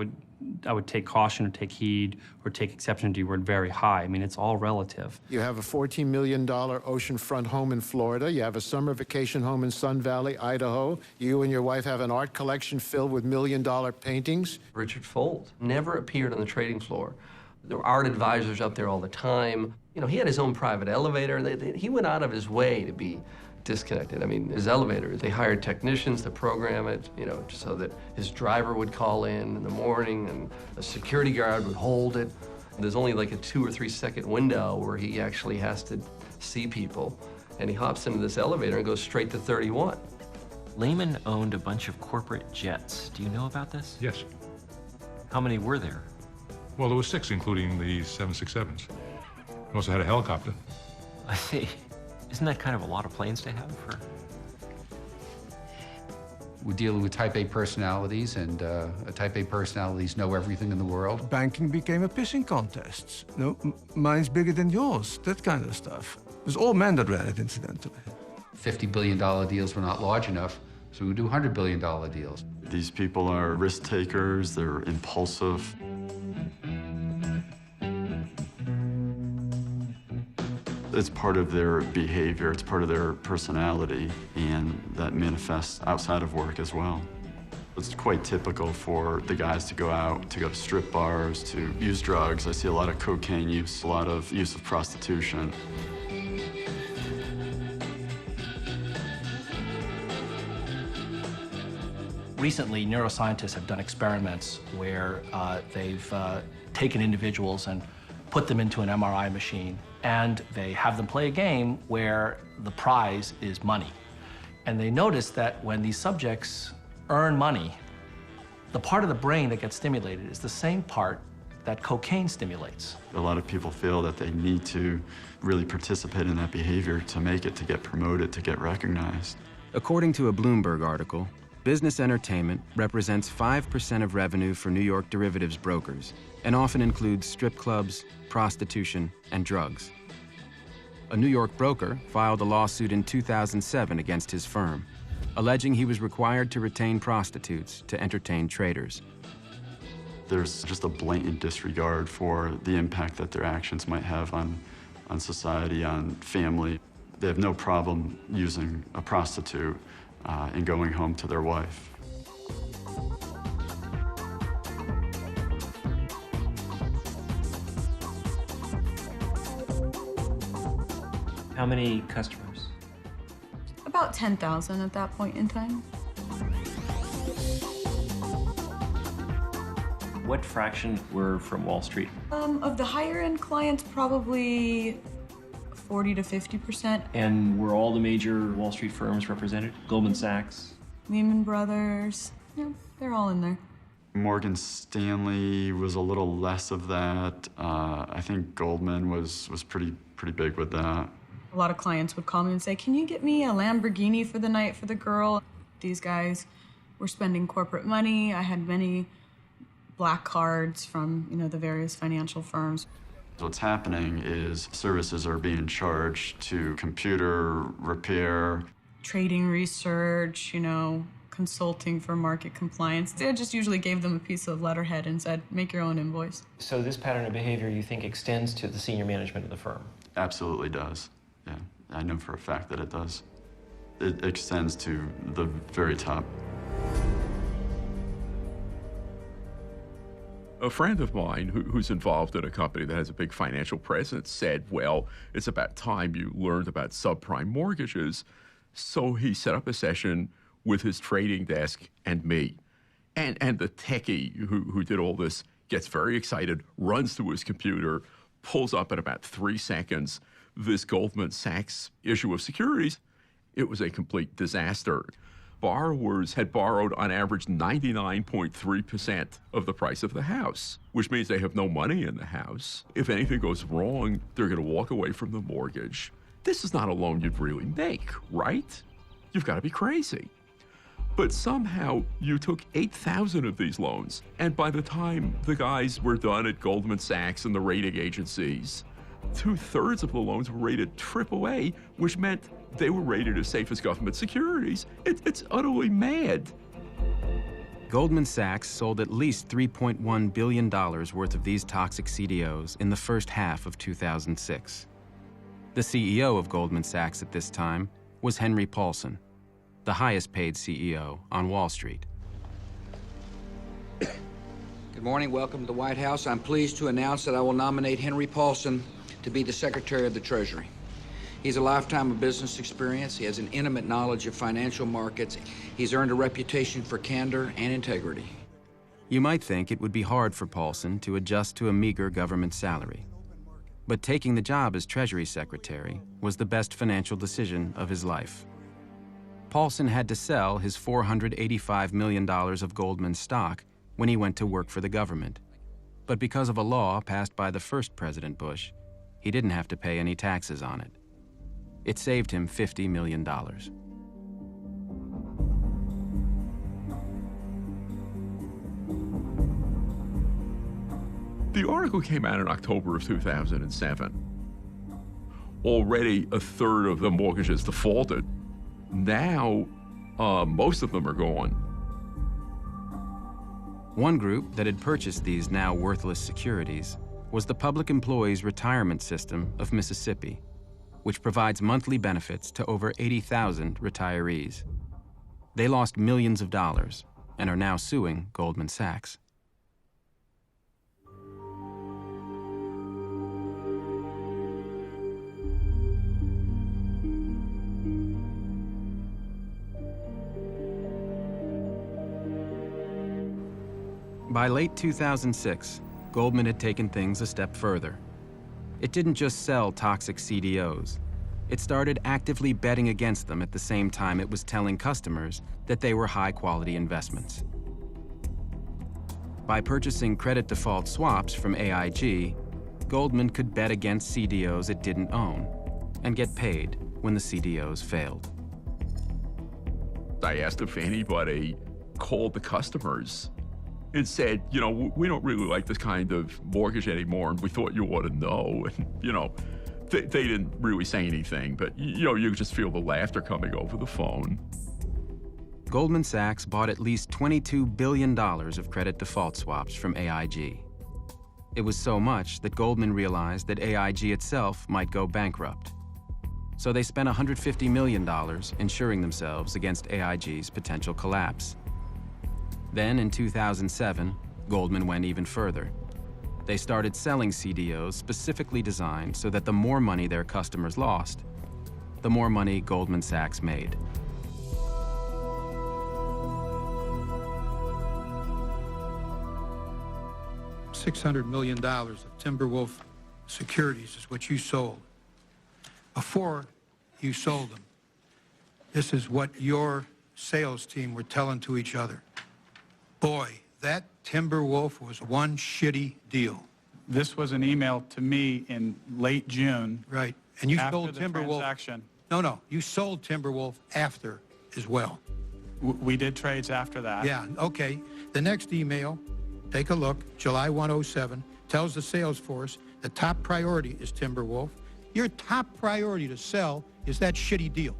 I would take caution or take heed or take exception to your word very high. I mean, it's all relative.
You have a $14 million oceanfront home in Florida. You have a summer vacation home in Sun Valley, Idaho. You and your wife have an art collection filled with million-dollar paintings.
Richard Fuld never appeared on the trading floor. There were art advisors up there all the time. You know, he had his own private elevator. He went out of his way to be disconnected. I mean, his elevator, they hired technicians to program it, you know, so that his driver would call in the morning and a security guard would hold it. There's only like a 2 or 3 second window where he actually has to see people. And he hops into this elevator and goes straight to 31.
Lehman owned a bunch of corporate jets. Do you know about this?
Yes.
How many were there?
Well, there were 6, including the 767s. He also had a helicopter.
I see. Isn't that kind of a lot of planes to have for?
We're dealing with type A personalities, and type A personalities know everything in the world.
Banking became a pissing contest. No, mine's bigger than yours, that kind of stuff. It was all men that ran it, incidentally.
$50 billion deals were not large enough, so we do $100 billion deals.
These people are risk takers, they're impulsive. It's part of their behavior, it's part of their personality, and that manifests outside of work as well. It's quite typical for the guys to go out, to go to strip bars, to use drugs. I see a lot of cocaine use, a lot of use of prostitution.
Recently, neuroscientists have done experiments where they've taken individuals and put them into an MRI machine, and they have them play a game where the prize is money. And they notice that when these subjects earn money, the part of the brain that gets stimulated is the same part that cocaine stimulates.
A lot of people feel that they need to really participate in that behavior to make it, to get promoted, to get recognized.
According to a Bloomberg article, business entertainment represents 5% of revenue for New York derivatives brokers and often includes strip clubs, prostitution, and drugs. A New York broker filed a lawsuit in 2007 against his firm, alleging he was required to retain prostitutes to entertain traders.
There's just a blatant disregard for the impact that their actions might have on society, on family. They have no problem using a prostitute and going home to their wife.
How many customers?
About 10,000 at that point in time.
What fraction were from Wall Street?
Of the higher end clients, probably 40 to 50%.
And were all the major Wall Street firms represented? Goldman Sachs?
Lehman Brothers, yeah, they're all in there.
Morgan Stanley was a little less of that. I think Goldman was pretty big with that.
A lot of clients would call me and say, can you get me a Lamborghini for the night for the girl? These guys were spending corporate money. I had many black cards from, the various financial firms.
What's happening is services are being charged to computer repair.
Trading research, consulting for market compliance. They just usually gave them a piece of letterhead and said, make your own invoice.
So this pattern of behavior, you think, extends to the senior management of the firm?
Absolutely does. Yeah, I know for a fact that it does. It extends to the very top.
A friend of mine who's involved in a company that has a big financial presence said, well, it's about time you learned about subprime mortgages. So he set up a session with his trading desk and me. And the techie who did all this gets very excited, runs to his computer, pulls up in about 3 seconds this Goldman Sachs issue of securities. It was a complete disaster. Borrowers had borrowed on average 99.3% of the price of the house, which means they have no money in the house. If anything goes wrong, they're going to walk away from the mortgage. This is not a loan you'd really make, right? You've got to be crazy. But somehow you took 8,000 of these loans, and by the time the guys were done at Goldman Sachs and the rating agencies, 2/3 of the loans were rated AAA, which meant they were rated as safe as government securities. It's utterly mad.
Goldman Sachs sold at least $3.1 billion worth of these toxic CDOs in the first half of 2006. The CEO of Goldman Sachs at this time was Henry Paulson, the highest paid CEO on Wall Street.
Good morning, welcome to the White House. I'm pleased to announce that I will nominate Henry Paulson to be the Secretary of the Treasury. He's a lifetime of business experience. He has an intimate knowledge of financial markets. He's earned a reputation for candor and integrity.
You might think it would be hard for Paulson to adjust to a meager government salary. But taking the job as Treasury Secretary was the best financial decision of his life. Paulson had to sell his $485 million of Goldman stock when he went to work for the government. But because of a law passed by the first President Bush, he didn't have to pay any taxes on it. It saved him $50 million.
The article came out in October of 2007. Already a third of the mortgages defaulted. Now, most of them are gone.
One group that had purchased these now worthless securities was the Public Employees Retirement System of Mississippi, which provides monthly benefits to over 80,000 retirees. They lost millions of dollars and are now suing Goldman Sachs. By late 2006, Goldman had taken things a step further. It didn't just sell toxic CDOs. It started actively betting against them at the same time it was telling customers that they were high-quality investments. By purchasing credit default swaps from AIG, Goldman could bet against CDOs it didn't own and get paid when the CDOs failed.
I asked if anybody called the customers and said, you know, we don't really like this kind of mortgage anymore, and we thought you ought to know. And, you know, they didn't really say anything, but, you know, you could just feel the laughter coming over the phone.
Goldman Sachs bought at least $22 billion of credit default swaps from AIG. It was so much that Goldman realized that AIG itself might go bankrupt. So they spent $150 million insuring themselves against AIG's potential collapse. Then, in 2007, Goldman went even further. They started selling CDOs specifically designed so that the more money their customers lost, the more money Goldman Sachs made.
$600 million of Timberwolf securities is what you sold. Before you sold them, this is what your sales team were telling to each other. Boy, that Timberwolf was one shitty deal.
This was an email to me in late June.
Right. And you
after
sold
the
Timberwolf.
transaction.
No, you sold Timberwolf after as well.
We did trades after that.
Yeah, okay. The next email, take a look, July 107, tells the sales force the top priority is Timberwolf. Your top priority to sell is that shitty deal.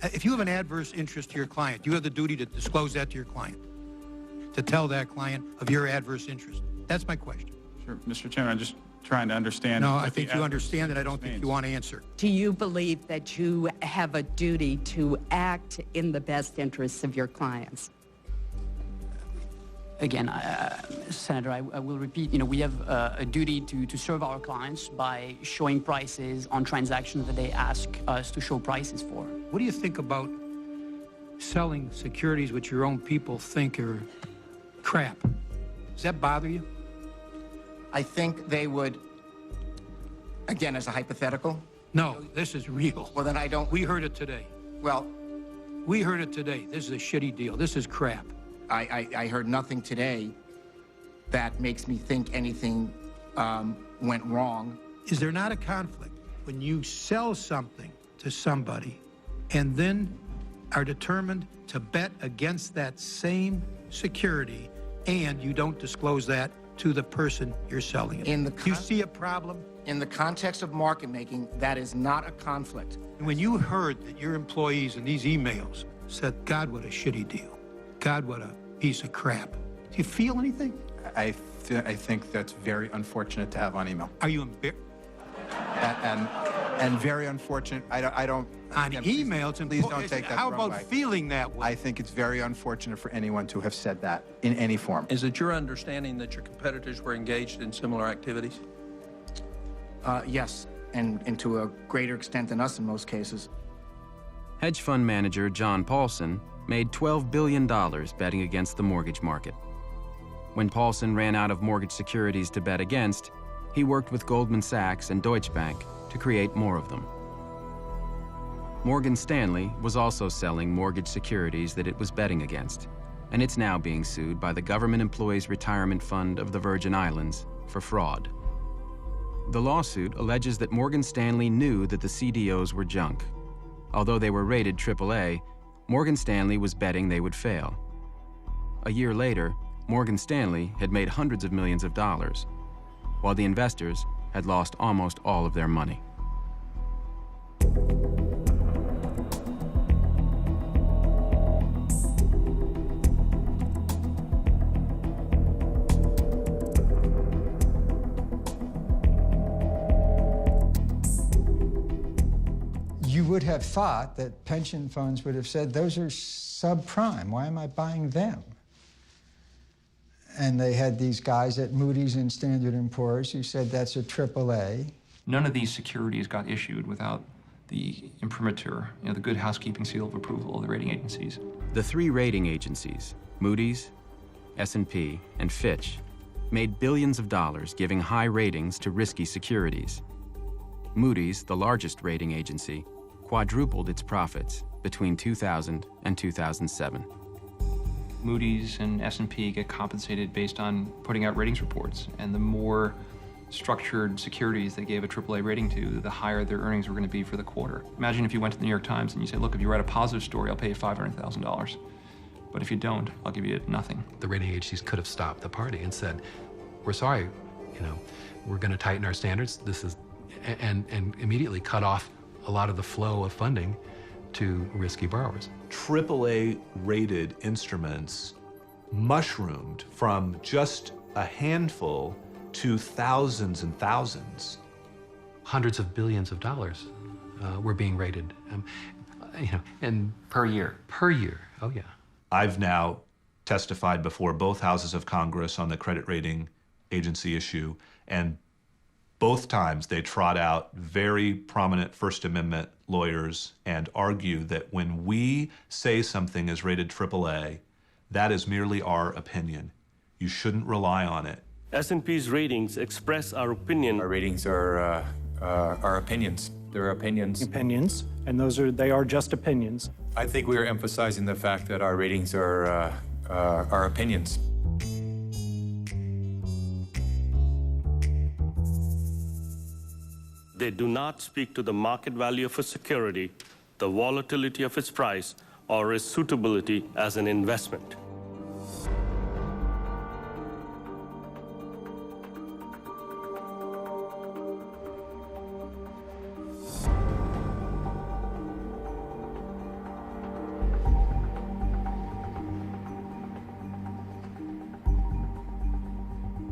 If you have an adverse interest to your client, you have the duty to disclose that to your client, to tell that client of your adverse interest. That's my question.
Sure, Mr. Chairman, I'm just trying to understand.
No, I think you understand it. I don't think you want to answer.
Do you believe that you have a duty to act in the best interests of your clients?
Again, Senator, I will repeat, we have a duty to serve our clients by showing prices on transactions that they ask us to show prices for.
What do you think about selling securities which your own people think are crap? Does that bother you?
I think they would, again, as a hypothetical.
No, this is real.
Well, then I don't.
We heard it today.
Well,
we heard it today. This is a shitty deal. This is crap.
I heard nothing today that makes me think anything went wrong.
Is there not a conflict when you sell something to somebody and then are determined to bet against that same security, and you don't disclose that to the person you're selling it. You see a problem?
In the context of market making, that is not a conflict.
When you heard that your employees in these emails said, God, what a shitty deal. God, what a piece of crap. Do you feel anything?
I think that's very unfortunate to have on email.
Are you embarrassed?
And very unfortunate. I don't.
On
again,
email,
please don't take that
how
the wrong
about
way.
feeling that way?
I think it's very unfortunate for anyone to have said that in any form.
Is it your understanding that your competitors were engaged in similar activities?
Yes, and to a greater extent than us in most cases.
Hedge fund manager John Paulson made $12 billion betting against the mortgage market. When Paulson ran out of mortgage securities to bet against, he worked with Goldman Sachs and Deutsche Bank to create more of them. Morgan Stanley was also selling mortgage securities that it was betting against, and it's now being sued by the Government Employees Retirement Fund of the Virgin Islands for fraud. The lawsuit alleges that Morgan Stanley knew that the CDOs were junk. Although they were rated AAA, Morgan Stanley was betting they would fail. A year later, Morgan Stanley had made hundreds of millions of dollars, while the investors had lost almost all of their money.
You would have thought that pension funds would have said, those are subprime. Why am I buying them? And they had these guys at Moody's and Standard & Poor's who said that's a AAA.
None of these securities got issued without the imprimatur, the good housekeeping seal of approval of the rating agencies.
The three rating agencies, Moody's, S&P, and Fitch, made billions of dollars giving high ratings to risky securities. Moody's, the largest rating agency, quadrupled its profits between 2000 and 2007.
Moody's and S&P get compensated based on putting out ratings reports, and the more structured securities they gave a AAA rating to, the higher their earnings were going to be for the quarter. Imagine if you went to the New York Times and you said, look, if you write a positive story, I'll pay you $500,000. But if you don't, I'll give you nothing.
The rating agencies could have stopped the party and said, we're sorry, we're going to tighten our standards. And immediately cut off a lot of the flow of funding to risky borrowers.
AAA rated instruments mushroomed from just a handful to thousands and thousands.
Hundreds of billions of dollars were being rated, and
per year.
Per year, oh yeah.
I've now testified before both houses of Congress on the credit rating agency issue, and both times they trot out very prominent First Amendment lawyers and argue that when we say something is rated AAA, that is merely our opinion. You shouldn't rely on it.
S&P's ratings express our opinion.
Our ratings are our opinions. They're opinions.
Opinions, and they are just opinions.
I think we are emphasizing the fact that our ratings are our opinions.
They do not speak to the market value of a security, the volatility of its price, or its suitability as an investment.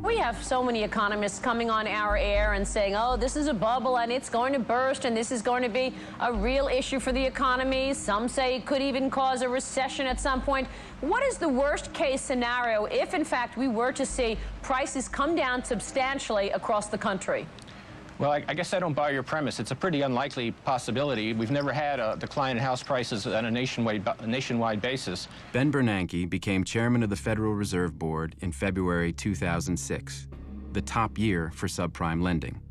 We have so many economists coming on our air and saying, oh, this is a bubble and it's going to burst and this is going to be a real issue for the economy. Some say it could even cause a recession at some point. What is the worst case scenario if, in fact, we were to see prices come down substantially across the country?
Well, I guess I don't buy your premise. It's a pretty unlikely possibility. We've never had a decline in house prices on a nationwide basis.
Ben Bernanke became chairman of the Federal Reserve Board in February 2006, the top year for subprime lending.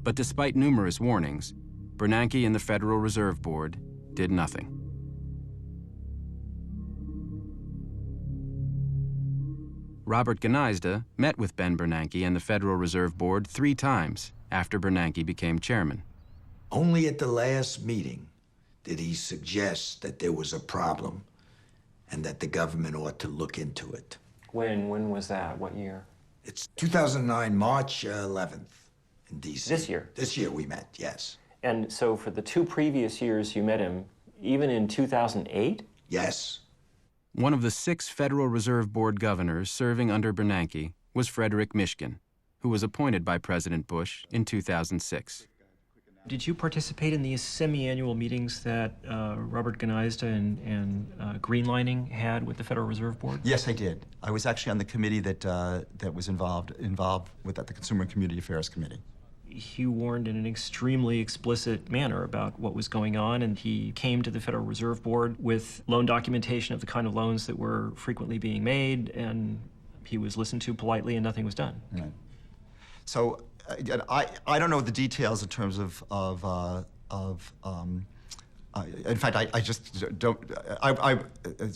But despite numerous warnings, Bernanke and the Federal Reserve Board did nothing. Robert Gneizda met with Ben Bernanke and the Federal Reserve Board 3 times after Bernanke became chairman.
Only at the last meeting did he suggest that there was a problem and that the government ought to look into it.
When was that? What year?
It's 2009, March 11th in D.C.
This year?
This year we met, yes.
And so for the 2 previous years you met him, even in 2008?
Yes.
One of the 6 Federal Reserve Board governors serving under Bernanke was Frederick Mishkin, who was appointed by President Bush in 2006.
Did you participate in these semi-annual meetings that Robert Gneizda and Greenlining had with the Federal Reserve Board?
Yes, I did. I was actually on the committee that was involved with that, the Consumer and Community Affairs Committee.
He warned in an extremely explicit manner about what was going on, and he came to the Federal Reserve Board with loan documentation of the kind of loans that were frequently being made, and he was listened to politely and nothing was done.
Right. So I don't know the details in terms of in fact, I just don't,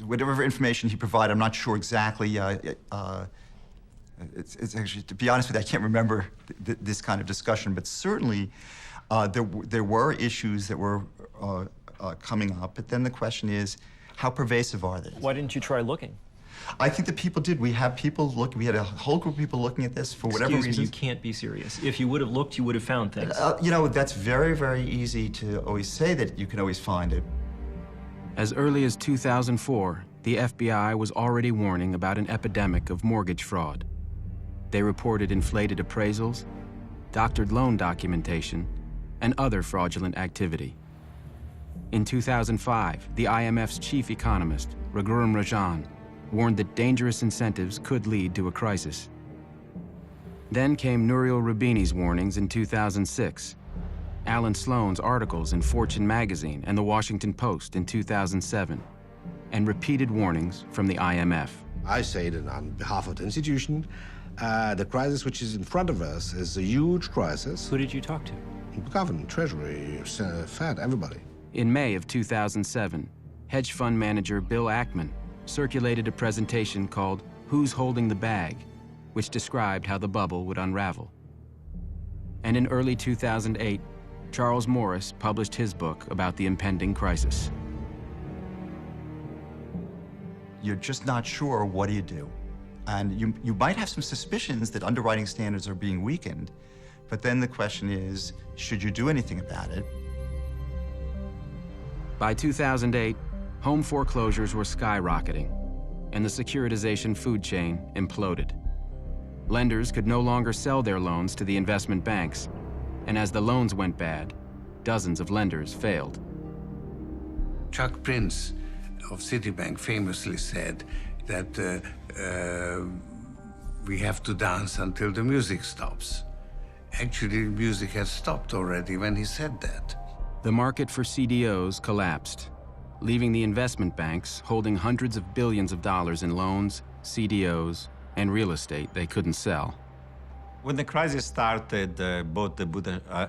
whatever information he provided, I'm not sure exactly, it's actually, to be honest with you, I can't remember this kind of discussion, but certainly there were issues that were coming up, but then the question is, how pervasive are they?
Why didn't you try looking?
I think that people did. We have people look. We had a whole group of people looking at this for whatever reason.
You can't be serious. If you would have looked, you would have found things.
You know, that's very, very easy to always say that you can always find it.
As early as 2004, the FBI was already warning about an epidemic of mortgage fraud. They reported inflated appraisals, doctored loan documentation, and other fraudulent activity. In 2005, the IMF's chief economist, Raghuram Rajan, warned that dangerous incentives could lead to a crisis. Then came Nouriel Roubini's warnings in 2006, Alan Sloan's articles in Fortune magazine and the Washington Post in 2007, and repeated warnings from the IMF.
I say that on behalf of the institution, the crisis which is in front of us is a huge crisis.
Who did you talk to?
The government, Treasury, Fed, everybody.
In May of 2007, hedge fund manager Bill Ackman circulated a presentation called Who's Holding the Bag, which described how the bubble would unravel. And in early 2008, Charles Morris published his book about the impending crisis.
You're just not sure, what do you do? And you might have some suspicions that underwriting standards are being weakened, but then the question is, should you do anything about it?
By 2008, home foreclosures were skyrocketing, and the securitization food chain imploded. Lenders could no longer sell their loans to the investment banks, and as the loans went bad, dozens of lenders failed.
Chuck Prince of Citibank famously said that we have to dance until the music stops. Actually, the music had stopped already when he said that.
The market for CDOs collapsed, leaving the investment banks holding hundreds of billions of dollars in loans, CDOs, and real estate they couldn't sell.
When the crisis started, both the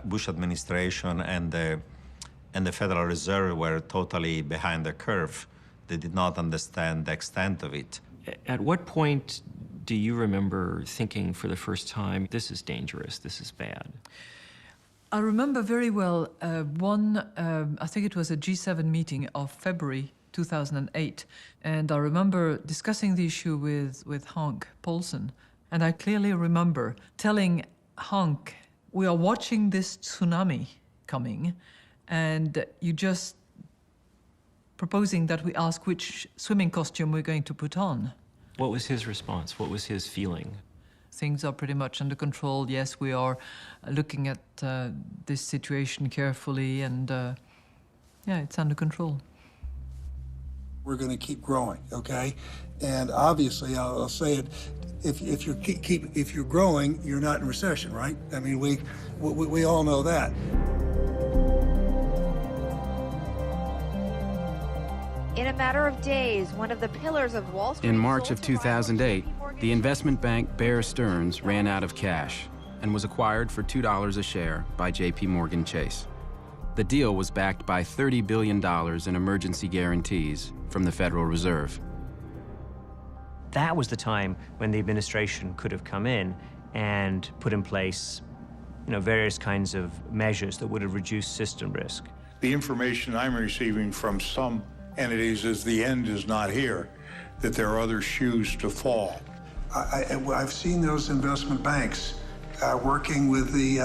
Bush administration and the Federal Reserve were totally behind the curve. They did not understand the extent of it.
At what point do you remember thinking for the first time, this is dangerous, this is bad?
I remember very well I think it was a G7 meeting of February 2008, and I remember discussing the issue with Hank Paulson, and I clearly remember telling Hank, we are watching this tsunami coming, and you just proposing that we ask which swimming costume we're going to put on.
What was his response? What was his feeling?
Things are pretty much under control. Yes, we are looking at this situation carefully, and yeah, it's under control.
We're going to keep growing, okay? And obviously, I'll say it: if you're growing, you're not in recession, right? I mean, we all know that.
In a matter of days, one of the pillars of Wall Street...
In March of 2008, the investment bank Bear Stearns ran out of cash and was acquired for $2 a share by J.P. Morgan Chase. The deal was backed by $30 billion in emergency guarantees from the Federal Reserve.
That was the time when the administration could have come in and put in place, various kinds of measures that would have reduced system risk.
The information I'm receiving from some entities is the end is not here, that there are other shoes to fall.
I've seen those investment banks working with the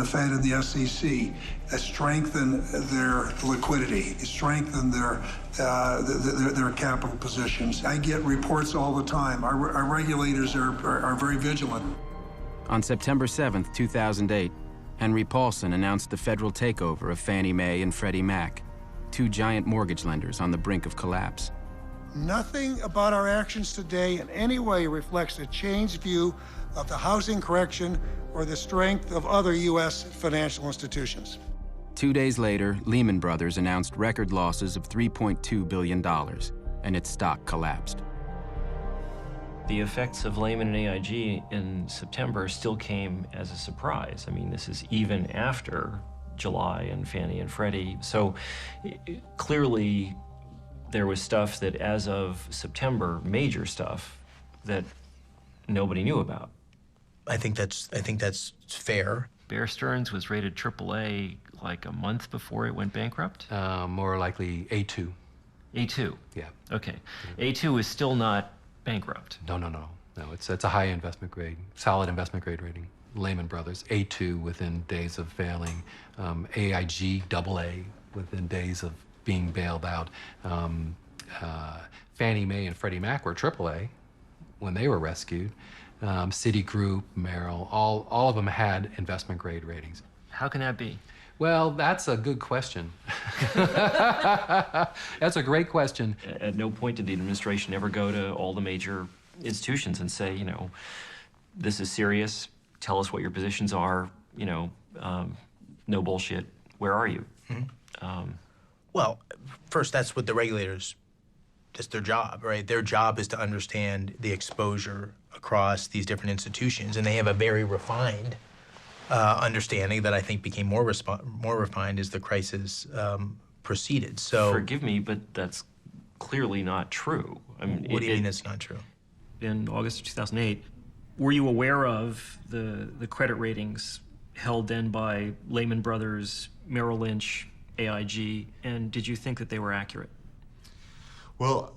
Fed and the SEC strengthen their liquidity, strengthen their capital positions. I get reports all the time. Our regulators are very vigilant.
On September 7th, 2008, Henry Paulson announced the federal takeover of Fannie Mae and Freddie Mac, two giant mortgage lenders on the brink of collapse.
Nothing about our actions today in any way reflects a changed view of the housing correction or the strength of other U.S. financial institutions.
2 days later, Lehman Brothers announced record losses of $3.2 billion, and its stock collapsed.
The effects of Lehman and AIG in September still came as a surprise. I mean, this is even after July and Fannie and Freddie. So clearly there was stuff that as of September, major stuff, that nobody knew about.
I think that's fair.
Bear Stearns was rated AAA like a month before it went bankrupt?
More likely A2.
A2?
Yeah.
Okay. A2 is still not bankrupt.
No, it's a high investment grade, solid investment grade rating. Lehman Brothers, A2 within days of failing. AIG, AA within days of being bailed out. Fannie Mae and Freddie Mac were AAA when they were rescued. Citigroup, Merrill, all of them had investment grade ratings.
How can that be?
Well, that's a good question. That's a great question.
At no point did the administration ever go to all the major institutions and say, you know, this is serious, tell us what your positions are, you know, no bullshit, where are you?
Mm-hmm. Well, first, that's what the regulators, that's their job, right? Their job is to understand the exposure across these different institutions, and they have a very refined understanding that I think became more refined as the crisis proceeded. So,
forgive me, but that's clearly not true. I mean,
what do you mean it's not true?
In August of 2008, were you aware of the credit ratings held then by Lehman Brothers, Merrill Lynch, AIG, and did you think that they were accurate?
Well,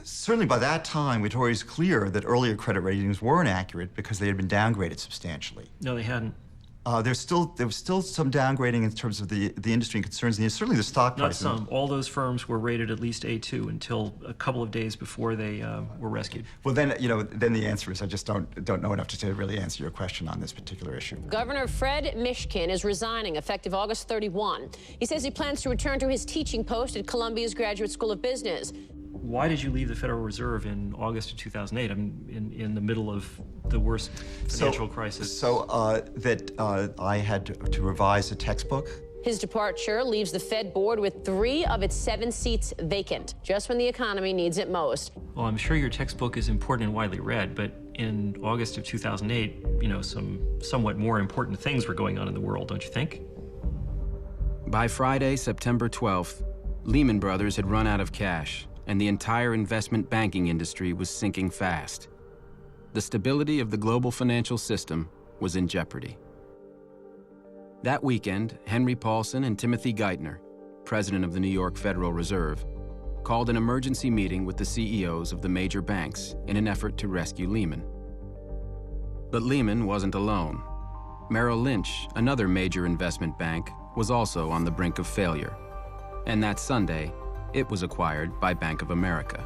certainly by that time, it was always clear that earlier credit ratings weren't accurate because they had been downgraded substantially.
No, they hadn't.
There was still some downgrading in terms of the industry and concerns, and certainly the stock price.
Not some. All those firms were rated at least A2 until a couple of days before they were rescued.
Well, then the answer is I just don't know enough to really answer your question on this particular issue.
Governor Fred Mishkin is resigning effective August 31. He says he plans to return to his teaching post at Columbia's Graduate School of Business.
Why did you leave the Federal Reserve in August of 2008? I mean, in the middle of the worst financial crisis.
So I had to revise a textbook.
His departure leaves the Fed board with 3 of its 7 seats vacant, just when the economy needs it most.
Well, I'm sure your textbook is important and widely read, but in August of 2008, you know, some somewhat more important things were going on in the world, don't you think?
By Friday, September 12th, Lehman Brothers had run out of cash, and the entire investment banking industry was sinking fast. The stability of the global financial system was in jeopardy. That weekend, Henry Paulson and Timothy Geithner, president of the New York Federal Reserve, called an emergency meeting with the CEOs of the major banks in an effort to rescue Lehman. But Lehman wasn't alone. Merrill Lynch, another major investment bank, was also on the brink of failure. And that Sunday, it was acquired by Bank of America.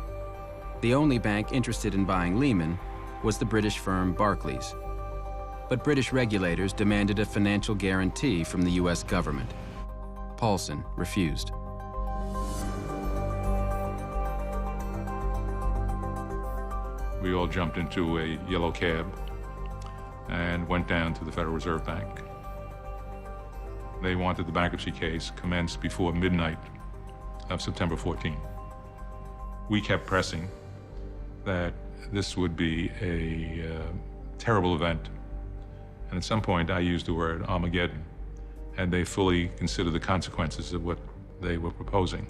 The only bank interested in buying Lehman was the British firm Barclays. But British regulators demanded a financial guarantee from the US government. Paulson refused.
We all jumped into a yellow cab and went down to the Federal Reserve Bank. They wanted the bankruptcy case commenced before midnight of September 14. We kept pressing that this would be a terrible event. And at some point, I used the word Armageddon, and they fully considered the consequences of what they were proposing.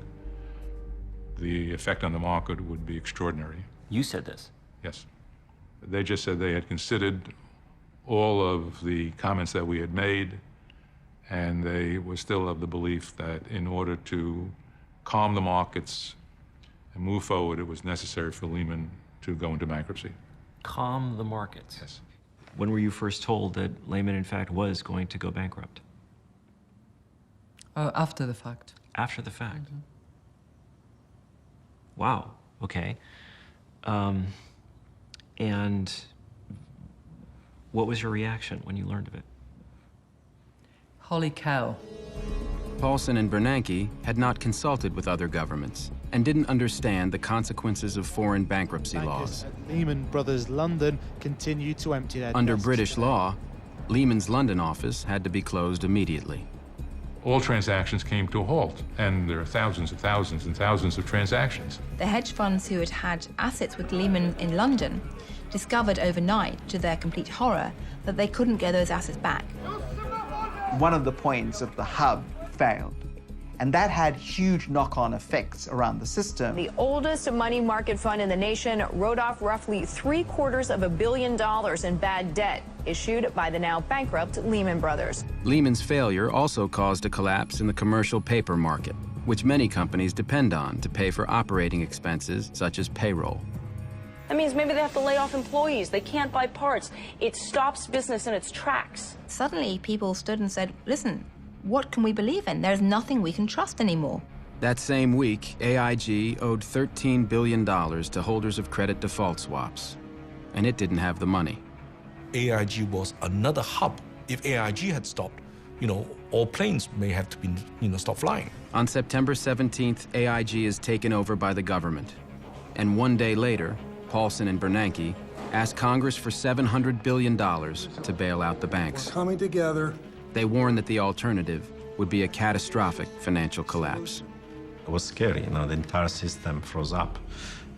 The effect on the market would be extraordinary.
You said this?
Yes. They just said they had considered all of the comments that we had made, And they were still of the belief that in order to calm the markets and move forward, it was necessary for Lehman to go into bankruptcy.
Calm the markets.
Yes.
When were you first told that Lehman, in fact, was going to go bankrupt?
After the fact.
After the fact. Wow. Okay. And what was your reaction when you learned of it?
Holy cow.
Paulson and Bernanke had not consulted with other governments and didn't understand the consequences of foreign bankruptcy laws.
At Lehman Brothers London continued to empty their
Under
desks.
British law, Lehman's London office had to be closed immediately.
All transactions came to a halt, and there are thousands and thousands and thousands of transactions.
The hedge funds who had had assets with Lehman in London discovered overnight, to their complete horror, that they couldn't get those assets back.
One of the points of the hub failed, and that had huge knock-on effects around the system.
The oldest money market fund in the nation wrote off roughly $750 million in bad debt issued by the now bankrupt Lehman Brothers.
Lehman's failure also caused a collapse in the commercial paper market, which many companies depend on to pay for operating expenses such as payroll.
That means maybe they have to lay off employees. They can't buy parts. It stops business in its tracks.
Suddenly, people stood and said, listen, what can we believe in? There's nothing we can trust anymore.
That same week, AIG owed $13 billion to holders of credit default swaps, and it didn't have the money.
AIG was another hub. If AIG had stopped, all planes may have to be, stop flying.
On September 17th, AIG is taken over by the government. And one day later, Paulson and Bernanke asked Congress for $700 billion to bail out the banks.
We're coming together.
They warned that the alternative would be a catastrophic financial collapse.
It was scary, the entire system froze up.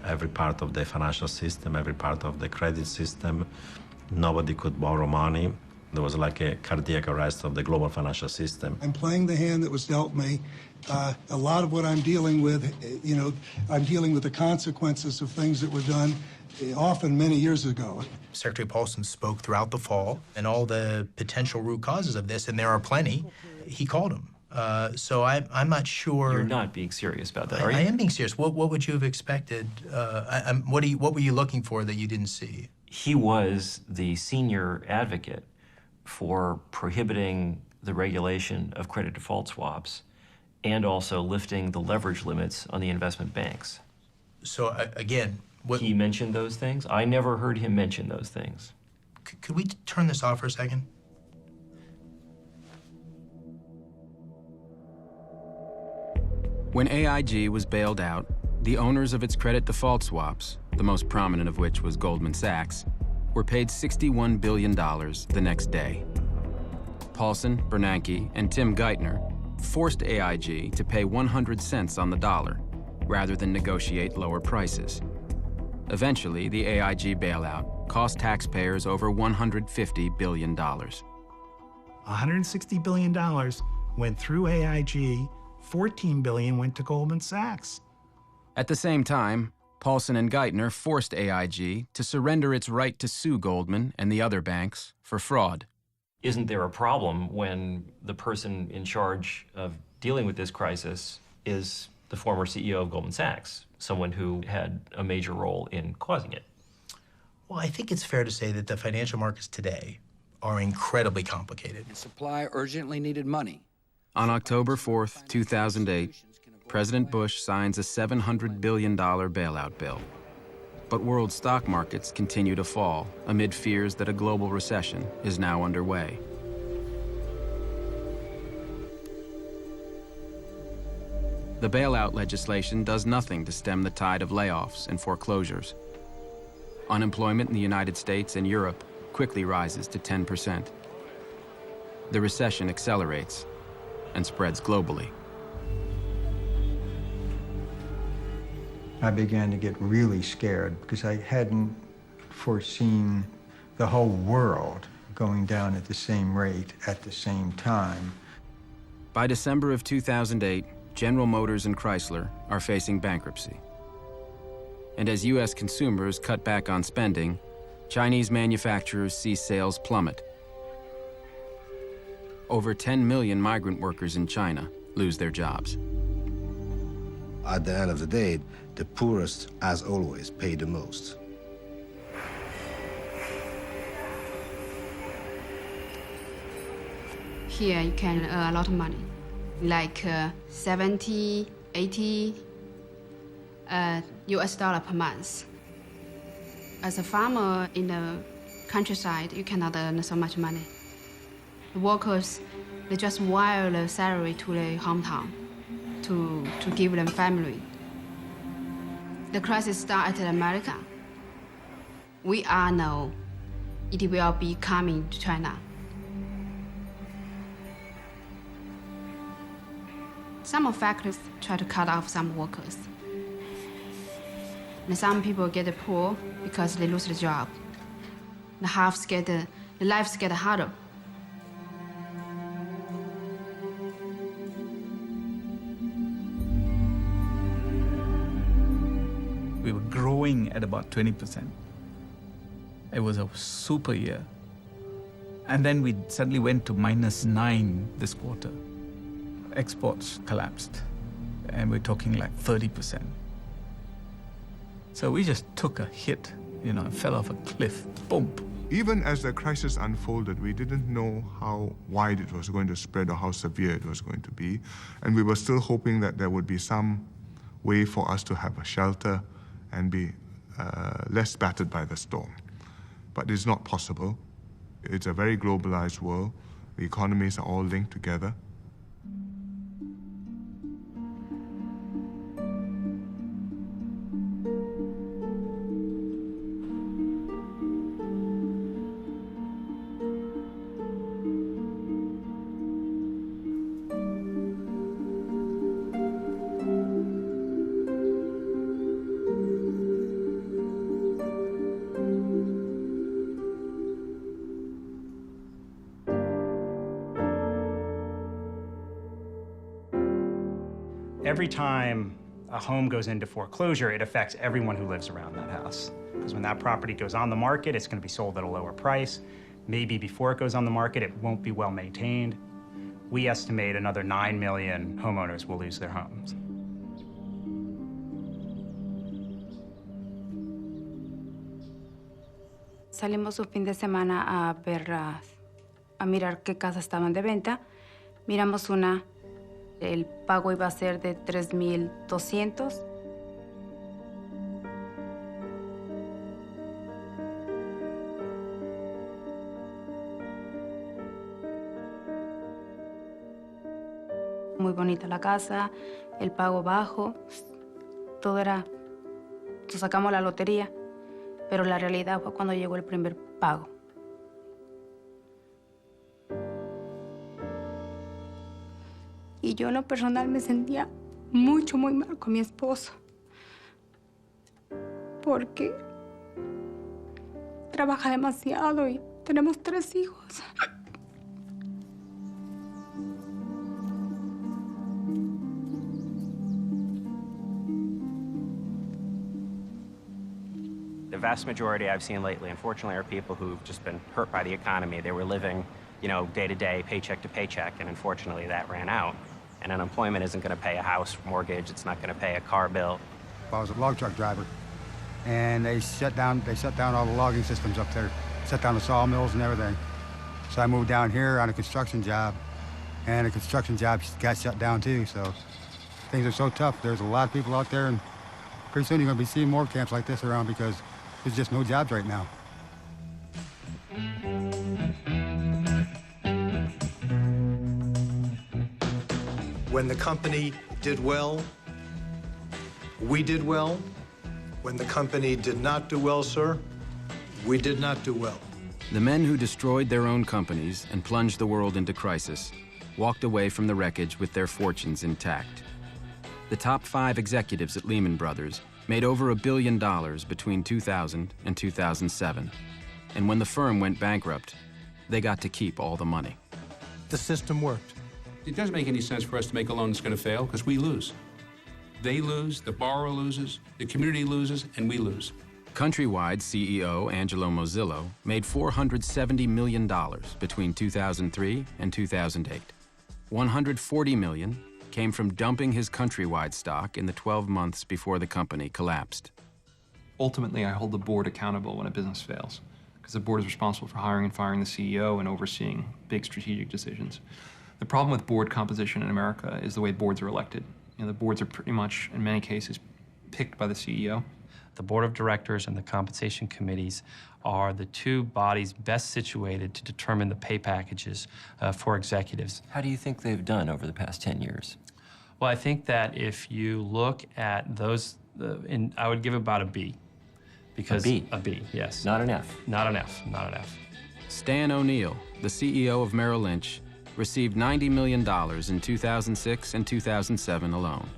Every part of the financial system, every part of the credit system, nobody could borrow money. There was like a cardiac arrest of the global financial system.
I'm playing the hand that was dealt me. A lot of what I'm dealing with, I'm dealing with the consequences of things that were done often many years ago.
Secretary Paulson spoke throughout the fall and all the potential root causes of this, and there are plenty. He called him. So I'm not sure.
You're not being serious about that, are you?
I am being serious. What would you have expected? What were you looking for that you didn't see?
He was the senior advocate for prohibiting the regulation of credit default swaps and also lifting the leverage limits on the investment banks.
So again,
he mentioned those things? I never heard him mention those things.
Could we turn this off for a second?
When AIG was bailed out, the owners of its credit default swaps, the most prominent of which was Goldman Sachs, were paid $61 billion the next day. Paulson, Bernanke, and Tim Geithner forced AIG to pay 100 cents on the dollar rather than negotiate lower prices. Eventually, the AIG bailout cost taxpayers over $150 billion.
$160 billion went through AIG, $14 billion went to Goldman Sachs.
At the same time, Paulson and Geithner forced AIG to surrender its right to sue Goldman and the other banks for fraud.
Isn't there a problem when the person in charge of dealing with this crisis is the former CEO of Goldman Sachs, someone who had a major role in causing it?
Well, I think it's fair to say that the financial markets today are incredibly complicated.
Supply urgently needed money.
On October 4th, 2008, President Bush signs a $700 billion bailout bill. But world stock markets continue to fall amid fears that a global recession is now underway. The bailout legislation does nothing to stem the tide of layoffs and foreclosures. Unemployment in the United States and Europe quickly rises to 10%. The recession accelerates and spreads globally.
I began to get really scared because I hadn't foreseen the whole world going down at the same rate at the same time.
By December of 2008, General Motors and Chrysler are facing bankruptcy. And as U.S. consumers cut back on spending, Chinese manufacturers see sales plummet. over 10 million migrant workers in China lose their jobs.
At the end of the day, the poorest, as always, pay the most.
Here you can earn a lot of money, like 70, 80 US dollar per month. As a farmer in the countryside, you cannot earn so much money. The workers, they just wire the salary to their hometown to give them family. The crisis started in America. We all know it will be coming to China. Some factories try to cut off some workers. And some people get poor because they lose the job. The lives get harder.
We were growing at about 20%. It was a super year. And then we suddenly went to -9 this quarter. Exports collapsed, and we're talking like 30%. So we just took a hit, fell off a cliff, boom.
Even as the crisis unfolded, we didn't know how wide it was going to spread or how severe it was going to be. And we were still hoping that there would be some way for us to have a shelter and be less battered by the storm. But it's not possible. It's a very globalized world. The economies are all linked together.
Every time a home goes into foreclosure, it affects everyone who lives around that house. Because when that property goes on the market, it's going to be sold at a lower price. Maybe before it goes on the market, it won't be well maintained. We estimate another 9 million homeowners will lose their homes.
Salimos un fin de semana a mirar qué casas estaban de venta. Miramos una. El pago iba a ser de $3,200. Muy bonita la casa, el pago bajo, todo era... Sacamos la lotería, pero la realidad fue cuando llegó el primer pago. Y yo en lo personal me sentía muy mal con mi esposo. Porque trabaja demasiado y tenemos 3 hijos.
The vast majority I've seen lately, unfortunately, are people who've just been hurt by the economy. They were living, day to day, paycheck to paycheck, and unfortunately that ran out. And unemployment isn't going to pay a house mortgage. It's not going to pay a car bill.
I was a log truck driver, and they shut down all the logging systems up there, shut down the sawmills and everything. So I moved down here on a construction job, and the construction job got shut down too. So things are so tough. There's a lot of people out there, and pretty soon you're going to be seeing more camps like this around because there's just no jobs right now.
When the company did well, we did well. When the company did not do well, sir, we did not do well.
The men who destroyed their own companies and plunged the world into crisis walked away from the wreckage with their fortunes intact. The top 5 executives at Lehman Brothers made over $1 billion between 2000 and 2007. And when the firm went bankrupt, they got to keep all the money.
The system worked.
It doesn't make any sense for us to make a loan that's going to fail because we lose. They lose, the borrower loses, the community loses, and we lose.
Countrywide CEO Angelo Mozillo made $470 million between 2003 and 2008. $140 million came from dumping his Countrywide stock in the 12 months before the company collapsed.
Ultimately, I hold the board accountable when a business fails, because the board is responsible for hiring and firing the CEO and overseeing big strategic decisions. The problem with board composition in America is the way boards are elected. You know, the boards are pretty much, in many cases, picked by the CEO.
The board of directors and the compensation committees are the two bodies best situated to determine the pay packages for executives.
How do you think they've done over the past 10 years?
Well, I think that if you look at those, I would give about a B. Because
A B?
A B, yes.
Not an F?
Not an F, not an F.
Stan O'Neill, the CEO of Merrill Lynch, received $90 million in 2006 and 2007 alone.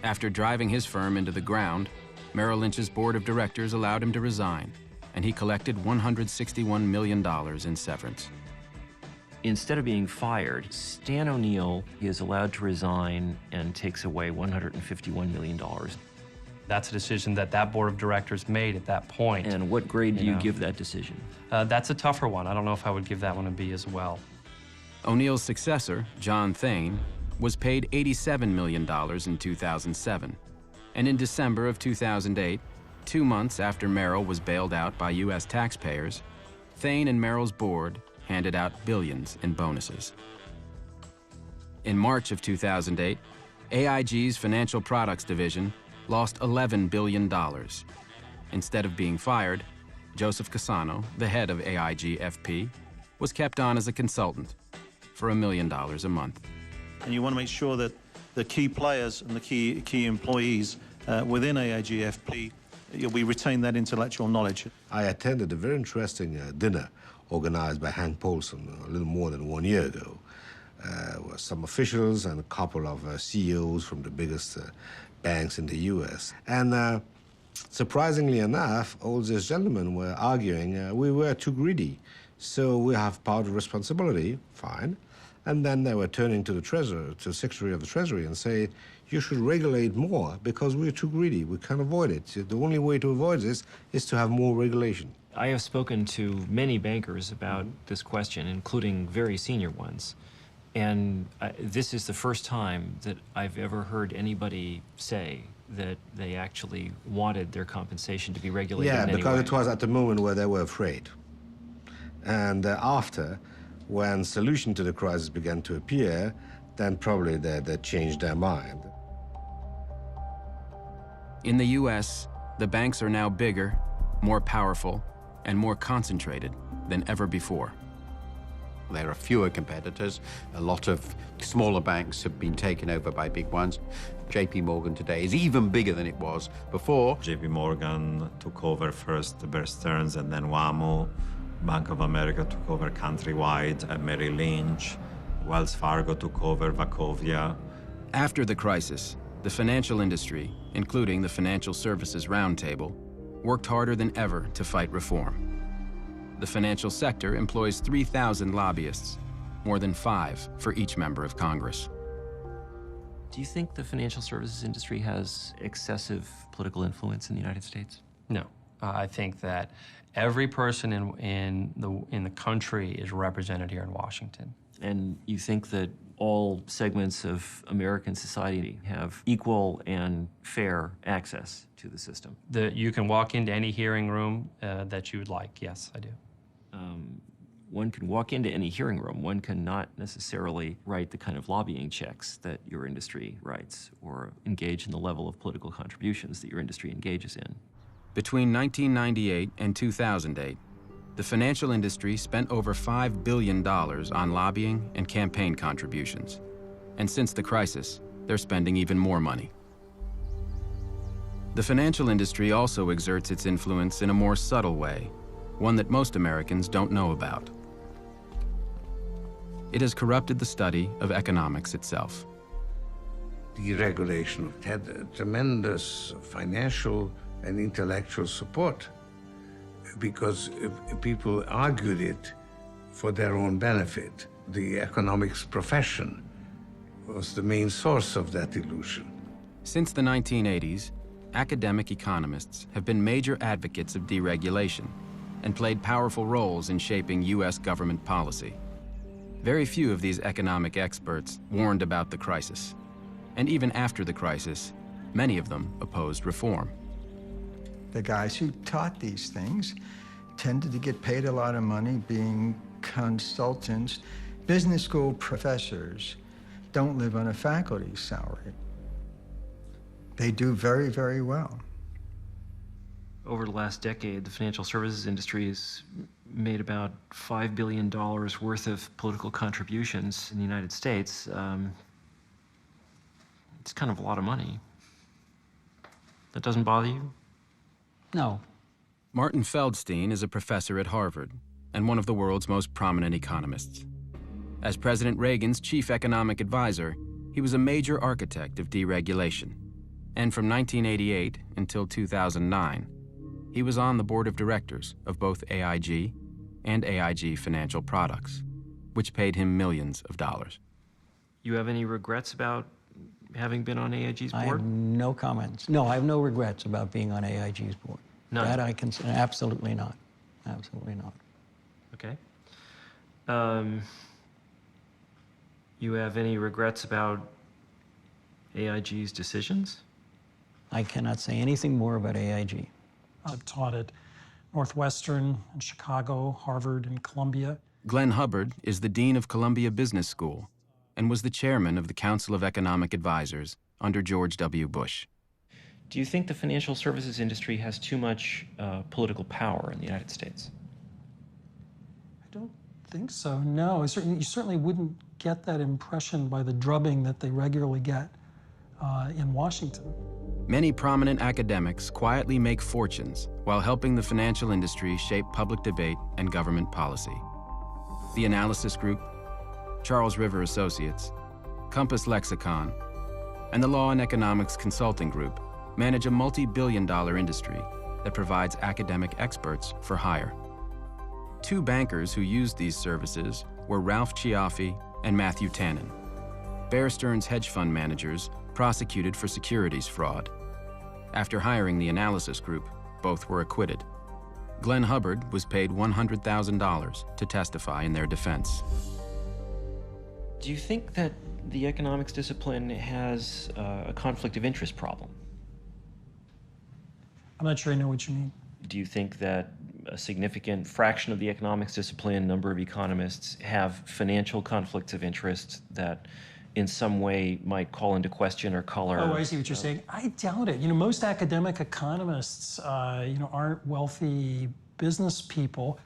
After driving his firm into the ground, Merrill Lynch's board of directors allowed him to resign, and he collected $161 million in severance.
Instead of being fired, Stan O'Neill is allowed to resign and takes away $151 million.
That's a decision that that board of directors made at that point.
And what grade do you give that decision?
That's a tougher one. I don't know if I would give that one a B as well.
O'Neill's successor, John Thain, was paid $87 million in 2007. And in December of 2008, 2 months after Merrill was bailed out by U.S. taxpayers, Thain and Merrill's board handed out billions in bonuses. In March of 2008, AIG's Financial Products Division lost $11 billion. Instead of being fired, Joseph Cassano, the head of AIG FP, was kept on as a consultant for $1 million a month.
And you want to make sure that the key players and the key employees within AIG FP, we retain that intellectual knowledge.
I attended a very interesting dinner organized by Hank Paulson a little more than 1 year ago. With some officials and a couple of CEOs from the biggest banks in the US. And surprisingly enough, all these gentlemen were arguing we were too greedy, so we have part of responsibility, fine. And then they were turning to the treasurer, to the Secretary of the Treasury, and say, you should regulate more because we're too greedy. We can't avoid it. The only way to avoid this is to have more regulation.
I have spoken to many bankers about this question, including very senior ones. And this is the first time that I've ever heard anybody say that they actually wanted their compensation to be regulated in any way.
Yeah, because it was at the moment where they were afraid. And after, when solution to the crisis began to appear, then probably they changed their mind.
In the US, the banks are now bigger, more powerful, and more concentrated than ever before.
There are fewer competitors. A lot of smaller banks have been taken over by big ones. JP Morgan today is even bigger than it was before.
JP Morgan took over first Bear Stearns and then WaMu. Bank of America took over Countrywide and Merrill Lynch. Wells Fargo took over Wachovia.
After the crisis, the financial industry, including the Financial Services Roundtable, worked harder than ever to fight reform. The financial sector employs 3,000 lobbyists, more than 5 for each member of Congress.
Do you think the financial services industry has excessive political influence in the United States?
No. I think that every person in the country is represented here in Washington.
And you think that all segments of American society have equal and fair access to the system?
You can walk into any hearing room that you would like. Yes, I do.
One can walk into any hearing room. One cannot necessarily write the kind of lobbying checks that your industry writes or engage in the level of political contributions that your industry engages in.
Between 1998 and 2008, the financial industry spent over $5 billion on lobbying and campaign contributions. And since the crisis, they're spending even more money. The financial industry also exerts its influence in a more subtle way, one that most Americans don't know about. It has corrupted the study of economics itself.
Deregulation had tremendous financial and intellectual support because people argued it for their own benefit. The economics profession was the main source of that illusion.
Since the 1980s, academic economists have been major advocates of deregulation and played powerful roles in shaping U.S. government policy. Very few of these economic experts warned about the crisis. And even after the crisis, many of them opposed reform.
The guys who taught these things tended to get paid a lot of money being consultants. Business school professors don't live on a faculty salary. They do very, very well.
Over the last decade, the financial services industry has made about $5 billion worth of political contributions in the United States. It's kind of a lot of money. That doesn't bother you?
No.
Martin Feldstein is a professor at Harvard and one of the world's most prominent economists. As President Reagan's chief economic advisor, he was a major architect of deregulation. And from 1988 until 2009, he was on the board of directors of both AIG and AIG Financial Products, which paid him millions of dollars.
You have any regrets about having been on AIG's board?
I have no comments. No, I have no regrets about being on AIG's board.
None?
That I can say, absolutely not. Absolutely not.
Okay. You have any regrets about AIG's decisions?
I cannot say anything more about AIG.
I've taught at Northwestern and Chicago, Harvard, and Columbia.
Glenn Hubbard is the dean of Columbia Business School and was the chairman of the Council of Economic Advisors under George W. Bush.
Do you think the financial services industry has too much political power in the United States?
I don't think so, no. You certainly wouldn't get that impression by the drubbing that they regularly get in Washington.
Many prominent academics quietly make fortunes while helping the financial industry shape public debate and government policy. The Analysis Group, Charles River Associates, Compass Lexicon, and the Law and Economics Consulting Group manage a multi-billion-dollar industry that provides academic experts for hire. Two bankers who used these services were Ralph Ciaffi and Matthew Tannen, Bear Stearns hedge fund managers prosecuted for securities fraud. After hiring the Analysis Group, both were acquitted. Glenn Hubbard was paid $100,000 to testify in their defense.
Do you think that the economics discipline has a conflict of interest problem?
I'm not sure I know what you mean.
Do you think that a significant fraction of the economics discipline, number of economists, have financial conflicts of interest that in some way might call into question or color?
Oh, I see what you're saying. I doubt it. Most academic economists, aren't wealthy business people.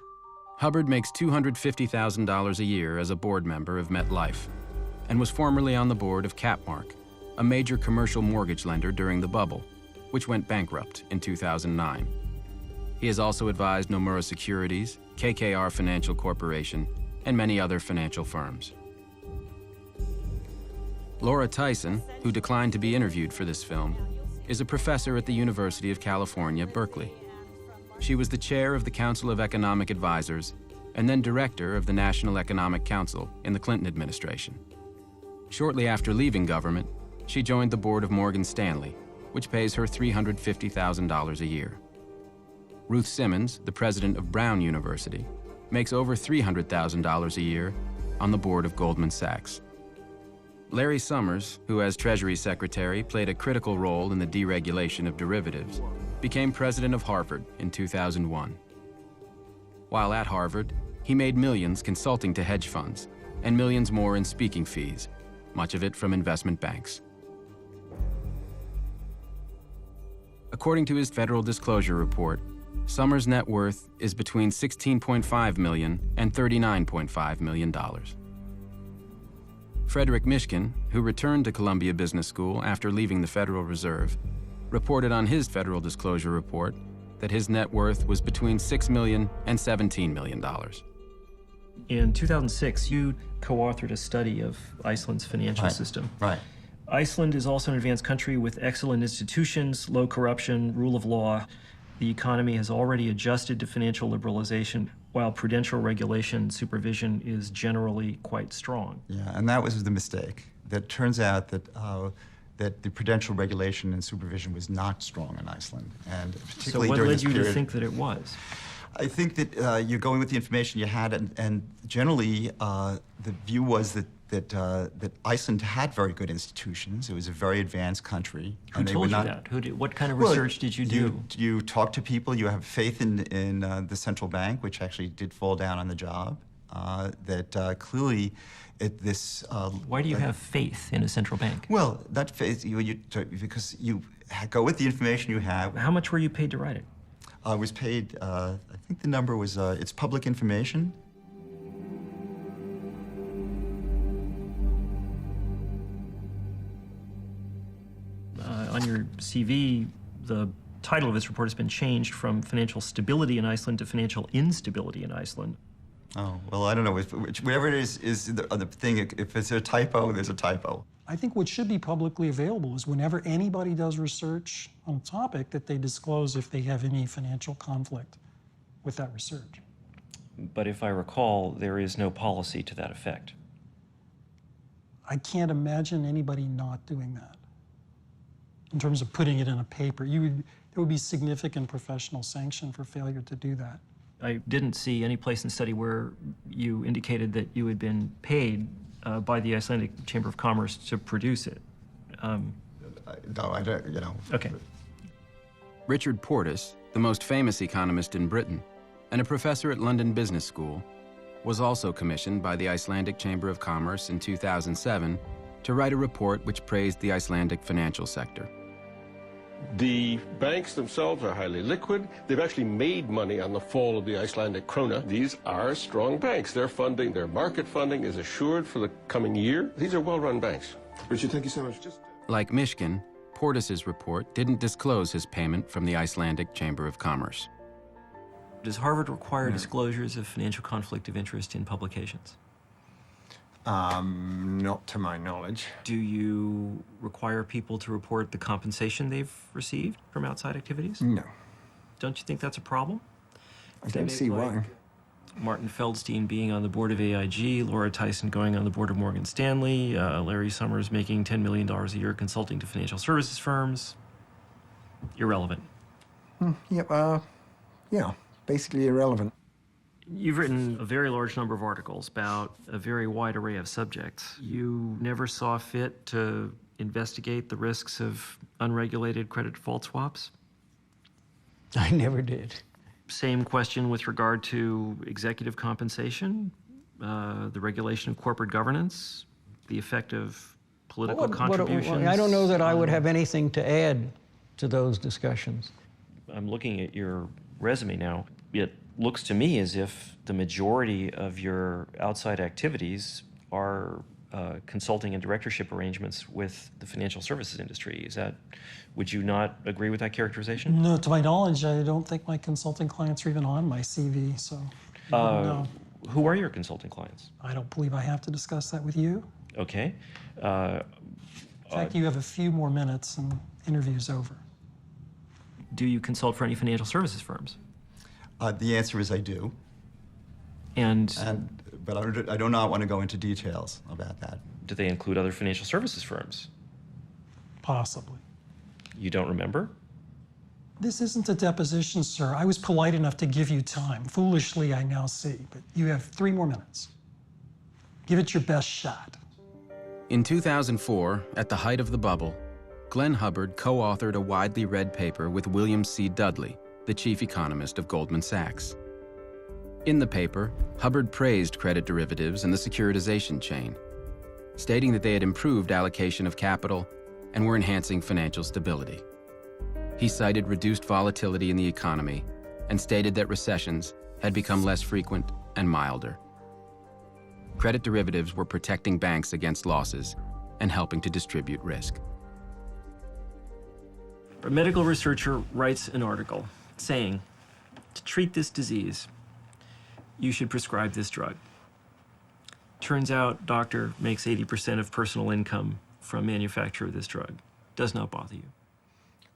Hubbard makes $250,000 a year as a board member of MetLife and was formerly on the board of Capmark, a major commercial mortgage lender during the bubble, which went bankrupt in 2009. He has also advised Nomura Securities, KKR Financial Corporation, and many other financial firms. Laura Tyson, who declined to be interviewed for this film, is a professor at the University of California, Berkeley. She was the chair of the Council of Economic Advisors and then director of the National Economic Council in the Clinton administration. Shortly after leaving government, she joined the board of Morgan Stanley, which pays her $350,000 a year. Ruth Simmons, the president of Brown University, makes over $300,000 a year on the board of Goldman Sachs. Larry Summers, who as Treasury Secretary played a critical role in the deregulation of derivatives, became president of Harvard in 2001. While at Harvard, he made millions consulting to hedge funds and millions more in speaking fees, much of it from investment banks. According to his federal disclosure report, Summers' net worth is between $16.5 million and $39.5 million. Frederick Mishkin, who returned to Columbia Business School after leaving the Federal Reserve, reported on his federal disclosure report that his net worth was between $6 million and $17 million.
In 2006, you co-authored a study of Iceland's financial system.
Right.
Iceland is also an advanced country with excellent institutions, low corruption, rule of law. The economy has already adjusted to financial liberalization, while prudential regulation and supervision is generally quite strong.
Yeah, and that was the mistake. That turns out that that the prudential regulation and supervision was not strong in Iceland, and
So
particularly
what
during
led
this
you
period.
to think that it was?
I think that you're going with the information you had, and generally the view was that Iceland had very good institutions. It was a very advanced country.
Who
and they
told
were
you
not,
that? What kind of
Well,
research did you do?
You talk to people. You have faith in the central bank, which actually did fall down on the job. That clearly, this.
Why do you have faith in a central bank?
Well, that faith because you go with the information you have.
How much were you paid to write it?
I was paid. I think the number was. It's public information.
On your CV, the title of this report has been changed from Financial Stability in Iceland to Financial Instability in Iceland.
Oh, well, I don't know. Whatever it is the thing. If it's a typo, there's a typo.
I think what should be publicly available is whenever anybody does research on a topic that they disclose if they have any financial conflict with that research.
But if I recall, there is no policy to that effect.
I can't imagine anybody not doing that. In terms of putting it in a paper, there would be significant professional sanction for failure to do that.
I didn't see any place in the study where you indicated that you had been paid by the Icelandic Chamber of Commerce to produce it.
No, I don't, you know.
Okay.
Richard Portis, the most famous economist in Britain and a professor at London Business School, was also commissioned by the Icelandic Chamber of Commerce in 2007 to write a report which praised the Icelandic financial sector.
The banks themselves are highly liquid. They've actually made money on the fall of the Icelandic krona. These are strong banks. Their funding, their market funding is assured for the coming year. These are well-run banks. Richard, thank you so much.
Like Mishkin, Portis's report didn't disclose his payment from the Icelandic Chamber of Commerce.
Does Harvard require disclosures of financial conflict of interest in publications?
Not to my knowledge.
Do you require people to report the compensation they've received from outside activities?
No.
Don't you think that's a problem?
I don't see why.
Martin Feldstein being on the board of AIG, Laura Tyson going on the board of Morgan Stanley, Larry Summers making $10 million a year consulting to financial services firms. Irrelevant.
Yep, yeah, basically irrelevant.
You've written a very large number of articles about a very wide array of subjects. You never saw fit to investigate the risks of unregulated credit default swaps?
I never did.
Same question with regard to executive compensation, the regulation of corporate governance, the effect of political contributions.
I don't know that I would have anything to add to those discussions.
I'm looking at your resume now. It looks to me as if the majority of your outside activities are consulting and directorship arrangements with the financial services industry. Would you not agree with that characterization?
No, to my knowledge, I don't think my consulting clients are even on my CV, so no.
Who are your consulting clients?
I don't believe I have to discuss that with you.
Okay.
In fact, you have a few more minutes and interview's over.
Do you consult for any financial services firms?
The answer is I do. But I do not want to go into details about that.
Do they include other financial services firms?
Possibly.
You don't remember?
This isn't a deposition, sir. I was polite enough to give you time. Foolishly, I now see, but you have 3 more minutes. Give it your best shot.
In 2004, at the height of the bubble, Glenn Hubbard co-authored a widely read paper with William C. Dudley, the chief economist of Goldman Sachs. In the paper, Hubbard praised credit derivatives and the securitization chain, stating that they had improved allocation of capital and were enhancing financial stability. He cited reduced volatility in the economy and stated that recessions had become less frequent and milder. Credit derivatives were protecting banks against losses and helping to distribute risk.
A medical researcher writes an article saying, to treat this disease, you should prescribe this drug. Turns out, doctor makes 80% of personal income from manufacture of this drug. Does not bother you.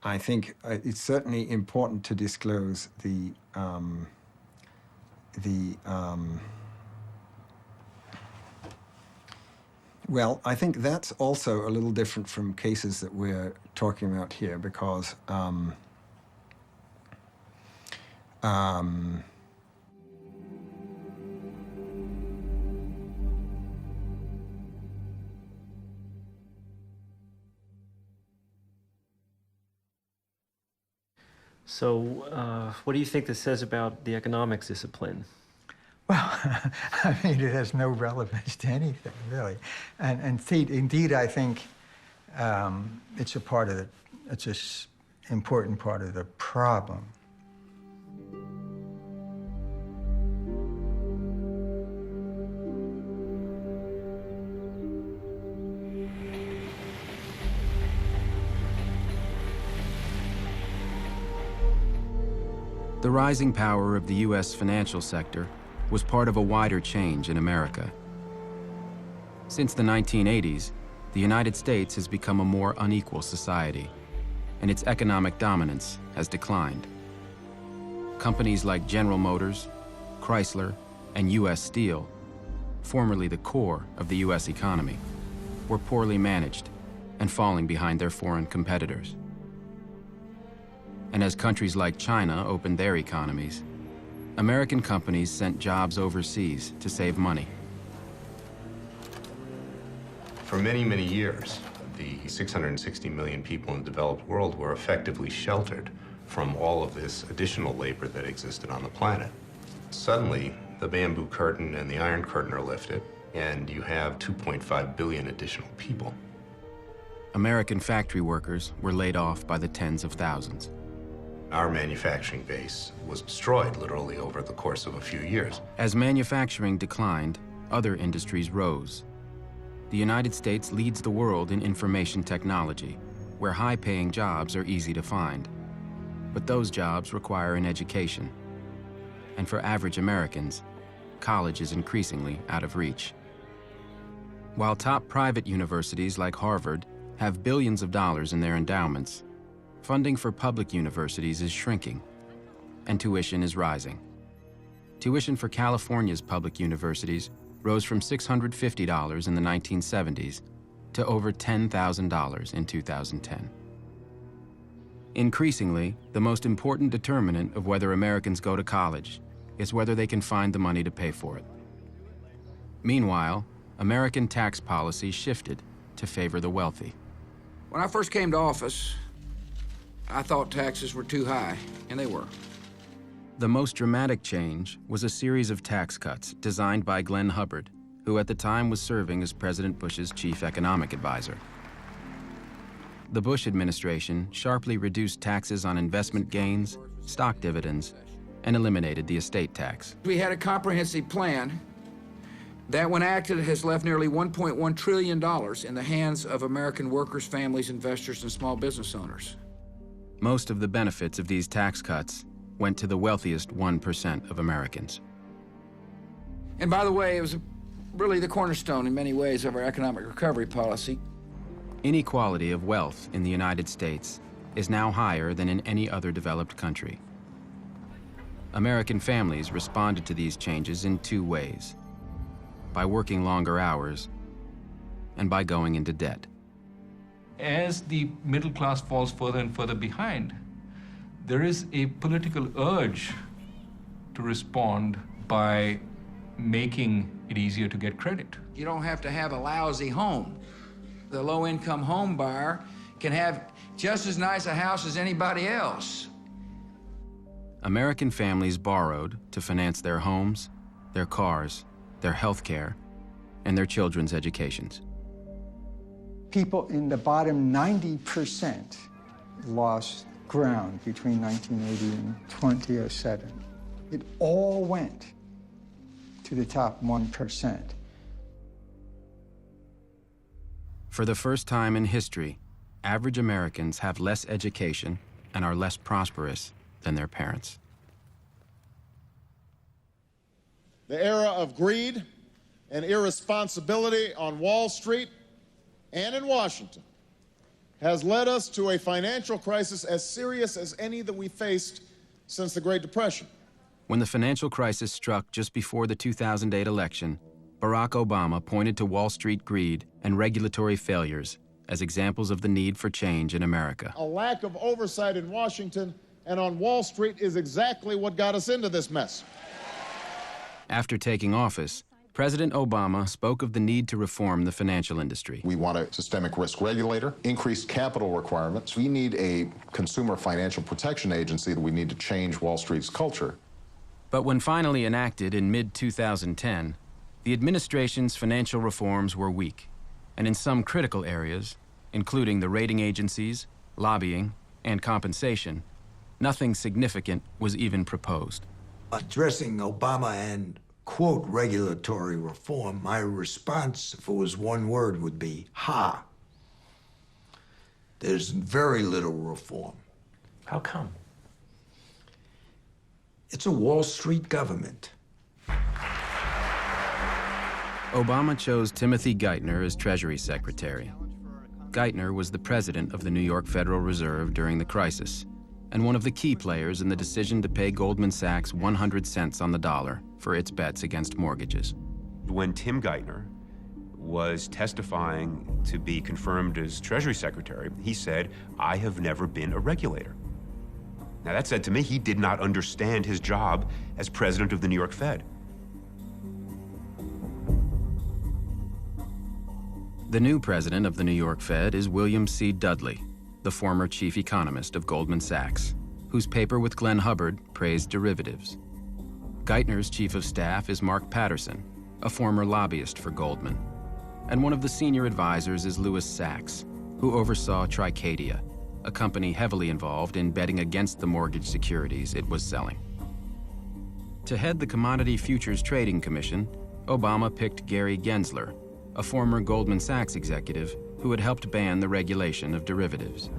I think it's certainly important to disclose
Well, I think that's also a little different from cases that we're talking about here because
So, what do you think this says about the economics discipline?
Well, I mean, it has no relevance to anything, really. And indeed, I think it's a part of the, it's an important part of the problem.
The rising power of the U.S. financial sector was part of a wider change in America. Since the 1980s, the United States has become a more unequal society, and its economic dominance has declined. Companies like General Motors, Chrysler, and U.S. Steel, formerly the core of the U.S. economy, were poorly managed and falling behind their foreign competitors. And as countries like China opened their economies, American companies sent jobs overseas to save money.
For many, many years, the 660 million people in the developed world were effectively sheltered from all of this additional labor that existed on the planet. Suddenly, the bamboo curtain and the iron curtain are lifted, and you have 2.5 billion additional people.
American factory workers were laid off by the tens of thousands.
Our manufacturing base was destroyed literally over the course of a few years.
As manufacturing declined, other industries rose. The United States leads the world in information technology, where high-paying jobs are easy to find. But those jobs require an education. And for average Americans, college is increasingly out of reach. While top private universities like Harvard have billions of dollars in their endowments, funding for public universities is shrinking, and tuition is rising. Tuition for California's public universities rose from $650 in the 1970s to over $10,000 in 2010. Increasingly, the most important determinant of whether Americans go to college is whether they can find the money to pay for it. Meanwhile, American tax policy shifted to favor the wealthy.
When I first came to office, I thought taxes were too high, and they were.
The most dramatic change was a series of tax cuts designed by Glenn Hubbard, who at the time was serving as President Bush's chief economic advisor. The Bush administration sharply reduced taxes on investment gains, stock dividends, and eliminated the estate tax.
We had a comprehensive plan that, when acted, has left nearly $1.1 trillion in the hands of American workers, families, investors, and small business owners.
Most of the benefits of these tax cuts went to the wealthiest 1% of Americans.
And by the way, it was really the cornerstone in many ways of our economic recovery policy.
Inequality of wealth in the United States is now higher than in any other developed country. American families responded to these changes in two ways: by working longer hours and by going into debt.
As the middle class falls further and further behind, there is a political urge to respond by making it easier to get credit.
You don't have to have a lousy home. The low-income home buyer can have just as nice a house as anybody else.
American families borrowed to finance their homes, their cars, their health care, and their children's educations.
People in the bottom 90% lost ground between 1980 and 2007. It all went to the top 1%.
For the first time in history, average Americans have less education and are less prosperous than their parents.
The era of greed and irresponsibility on Wall Street and in Washington has led us to a financial crisis as serious as any that we faced since the Great Depression.
When the financial crisis struck just before the 2008 election, Barack Obama pointed to Wall Street greed and regulatory failures as examples of the need for change in America.
A lack of oversight in Washington and on Wall Street is exactly what got us into this mess.
After taking office, President Obama spoke of the need to reform the financial industry.
We want a systemic risk regulator, increased capital requirements. We need a consumer financial protection agency. We need to change Wall Street's culture.
But when finally enacted in mid-2010, the administration's financial reforms were weak, and in some critical areas, including the rating agencies, lobbying, and compensation, nothing significant was even proposed.
Addressing Obama and, quote, regulatory reform, my response, if it was one word, would be, ha. There's very little reform.
How come?
It's a Wall Street government.
Obama chose Timothy Geithner as Treasury Secretary. Geithner was the president of the New York Federal Reserve during the crisis, and one of the key players in the decision to pay Goldman Sachs 100 cents on the dollar for its bets against mortgages.
When Tim Geithner was testifying to be confirmed as Treasury Secretary, he said, "I have never been a regulator." Now that said to me, he did not understand his job as president of the New York Fed.
The new president of the New York Fed is William C. Dudley, the former chief economist of Goldman Sachs, whose paper with Glenn Hubbard praised derivatives. Geithner's chief of staff is Mark Patterson, a former lobbyist for Goldman. And one of the senior advisors is Louis Sachs, who oversaw Tricadia, a company heavily involved in betting against the mortgage securities it was selling. To head the Commodity Futures Trading Commission, Obama picked Gary Gensler, a former Goldman Sachs executive who had helped ban the regulation of derivatives.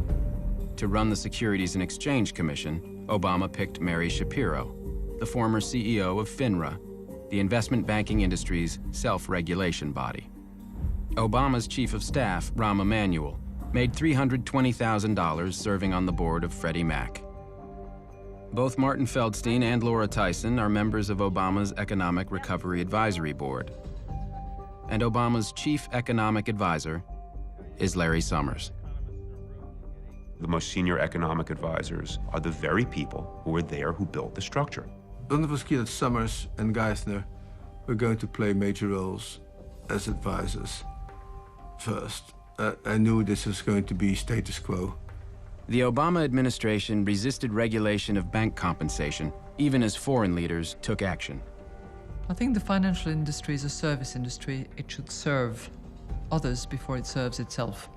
To run the Securities and Exchange Commission, Obama picked Mary Shapiro, the former CEO of FINRA, the investment banking industry's self-regulation body. Obama's chief of staff, Rahm Emanuel, made $320,000 serving on the board of Freddie Mac. Both Martin Feldstein and Laura Tyson are members of Obama's Economic Recovery Advisory Board. And Obama's chief economic advisor is Larry Summers.
The most senior economic advisors are the very people who were there who built the structure.
When it was clear that Summers and Geithner were going to play major roles as advisors first, I knew this was going to be status quo.
The Obama administration resisted regulation of bank compensation, even as foreign leaders took action.
I think the financial industry is a service industry. It should serve others before it serves itself.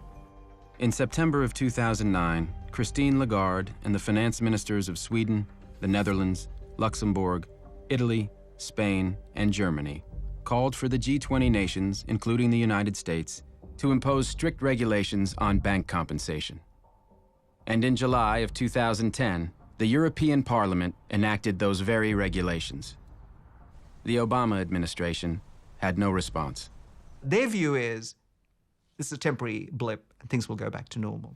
In September of 2009, Christine Lagarde and the finance ministers of Sweden, the Netherlands, Luxembourg, Italy, Spain, and Germany called for the G20 nations, including the United States, to impose strict regulations on bank compensation. And in July of 2010, the European Parliament enacted those very regulations. The Obama administration had no response.
Their view is this is a temporary blip and things will go back to normal.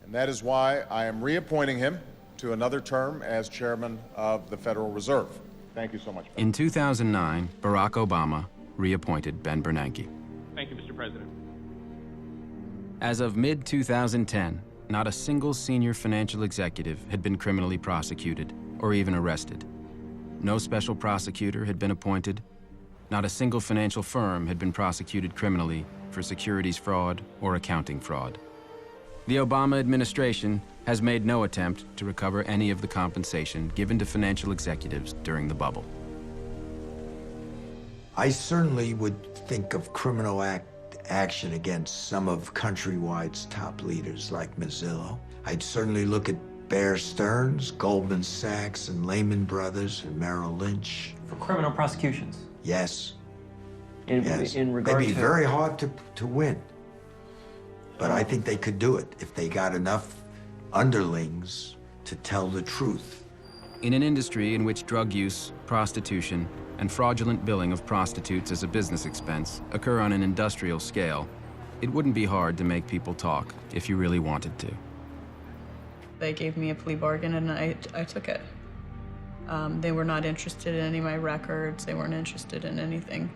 And that is why I am reappointing him to another term as chairman of the Federal Reserve. Thank you so much.
In 2009, Barack Obama reappointed Ben Bernanke.
Thank you, Mr. President.
As of mid-2010, not a single senior financial executive had been criminally prosecuted or even arrested. No special prosecutor had been appointed. Not a single financial firm had been prosecuted criminally for securities fraud or accounting fraud. The Obama administration has made no attempt to recover any of the compensation given to financial executives during the bubble.
I certainly would think of criminal action against some of Countrywide's top leaders like Mazzillo. I'd certainly look at Bear Stearns, Goldman Sachs, and Lehman Brothers, and Merrill Lynch.
For criminal prosecutions?
Yes.
Yes. In regard
They'd be
to...
very hard to win. But I think they could do it if they got enough underlings to tell the truth.
In an industry in which drug use, prostitution, and fraudulent billing of prostitutes as a business expense occur on an industrial scale, it wouldn't be hard to make people talk if you really wanted to.
They gave me a plea bargain and I took it. They were not interested in any of my records. They weren't interested in anything.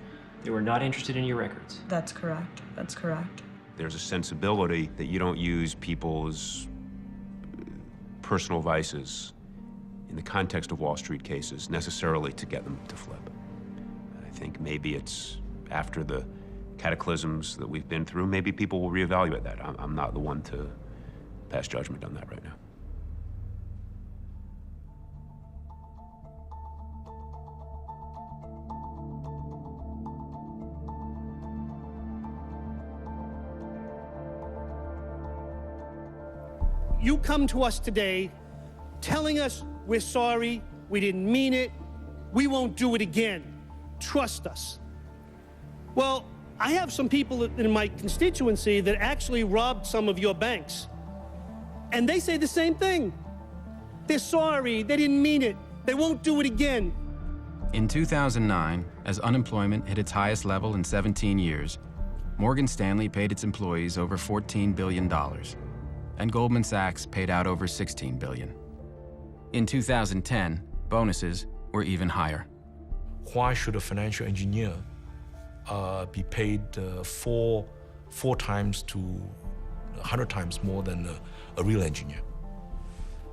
They were not interested in your records.
That's correct. That's correct.
There's a sensibility that you don't use people's personal vices in the context of Wall Street cases necessarily to get them to flip. I think maybe it's after the cataclysms that we've been through, maybe people will reevaluate that. I'm not the one to pass judgment on that right now.
You come to us today telling us we're sorry, we didn't mean it, we won't do it again. Trust us. Well, I have some people in my constituency that actually robbed some of your banks. And they say the same thing. They're sorry, they didn't mean it, they won't do it again.
In 2009, as unemployment hit its highest level in 17 years, Morgan Stanley paid its employees over $14 billion. And Goldman Sachs paid out over $16 billion. In 2010, bonuses were even higher.
Why should a financial engineer be paid four times to 100 times more than a real engineer?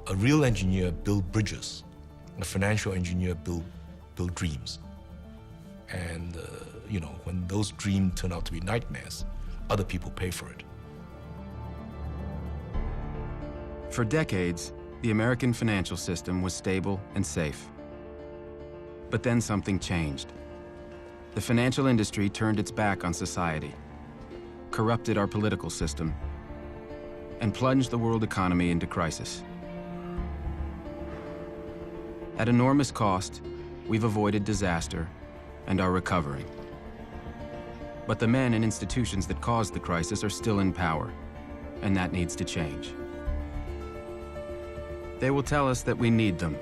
A real engineer build bridges. A financial engineer build dreams. And you know, when those dreams turn out to be nightmares, other people pay for it.
For decades, the American financial system was stable and safe. But then something changed. The financial industry turned its back on society, corrupted our political system, and plunged the world economy into crisis. At enormous cost, we've avoided disaster and are recovering. But the men and institutions that caused the crisis are still in power, and that needs to change. They will tell us that we need them,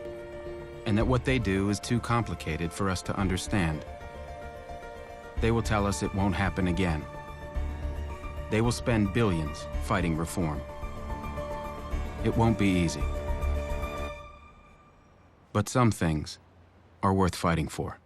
and that what they do is too complicated for us to understand. They will tell us it won't happen again. They will spend billions fighting reform. It won't be easy. But some things are worth fighting for.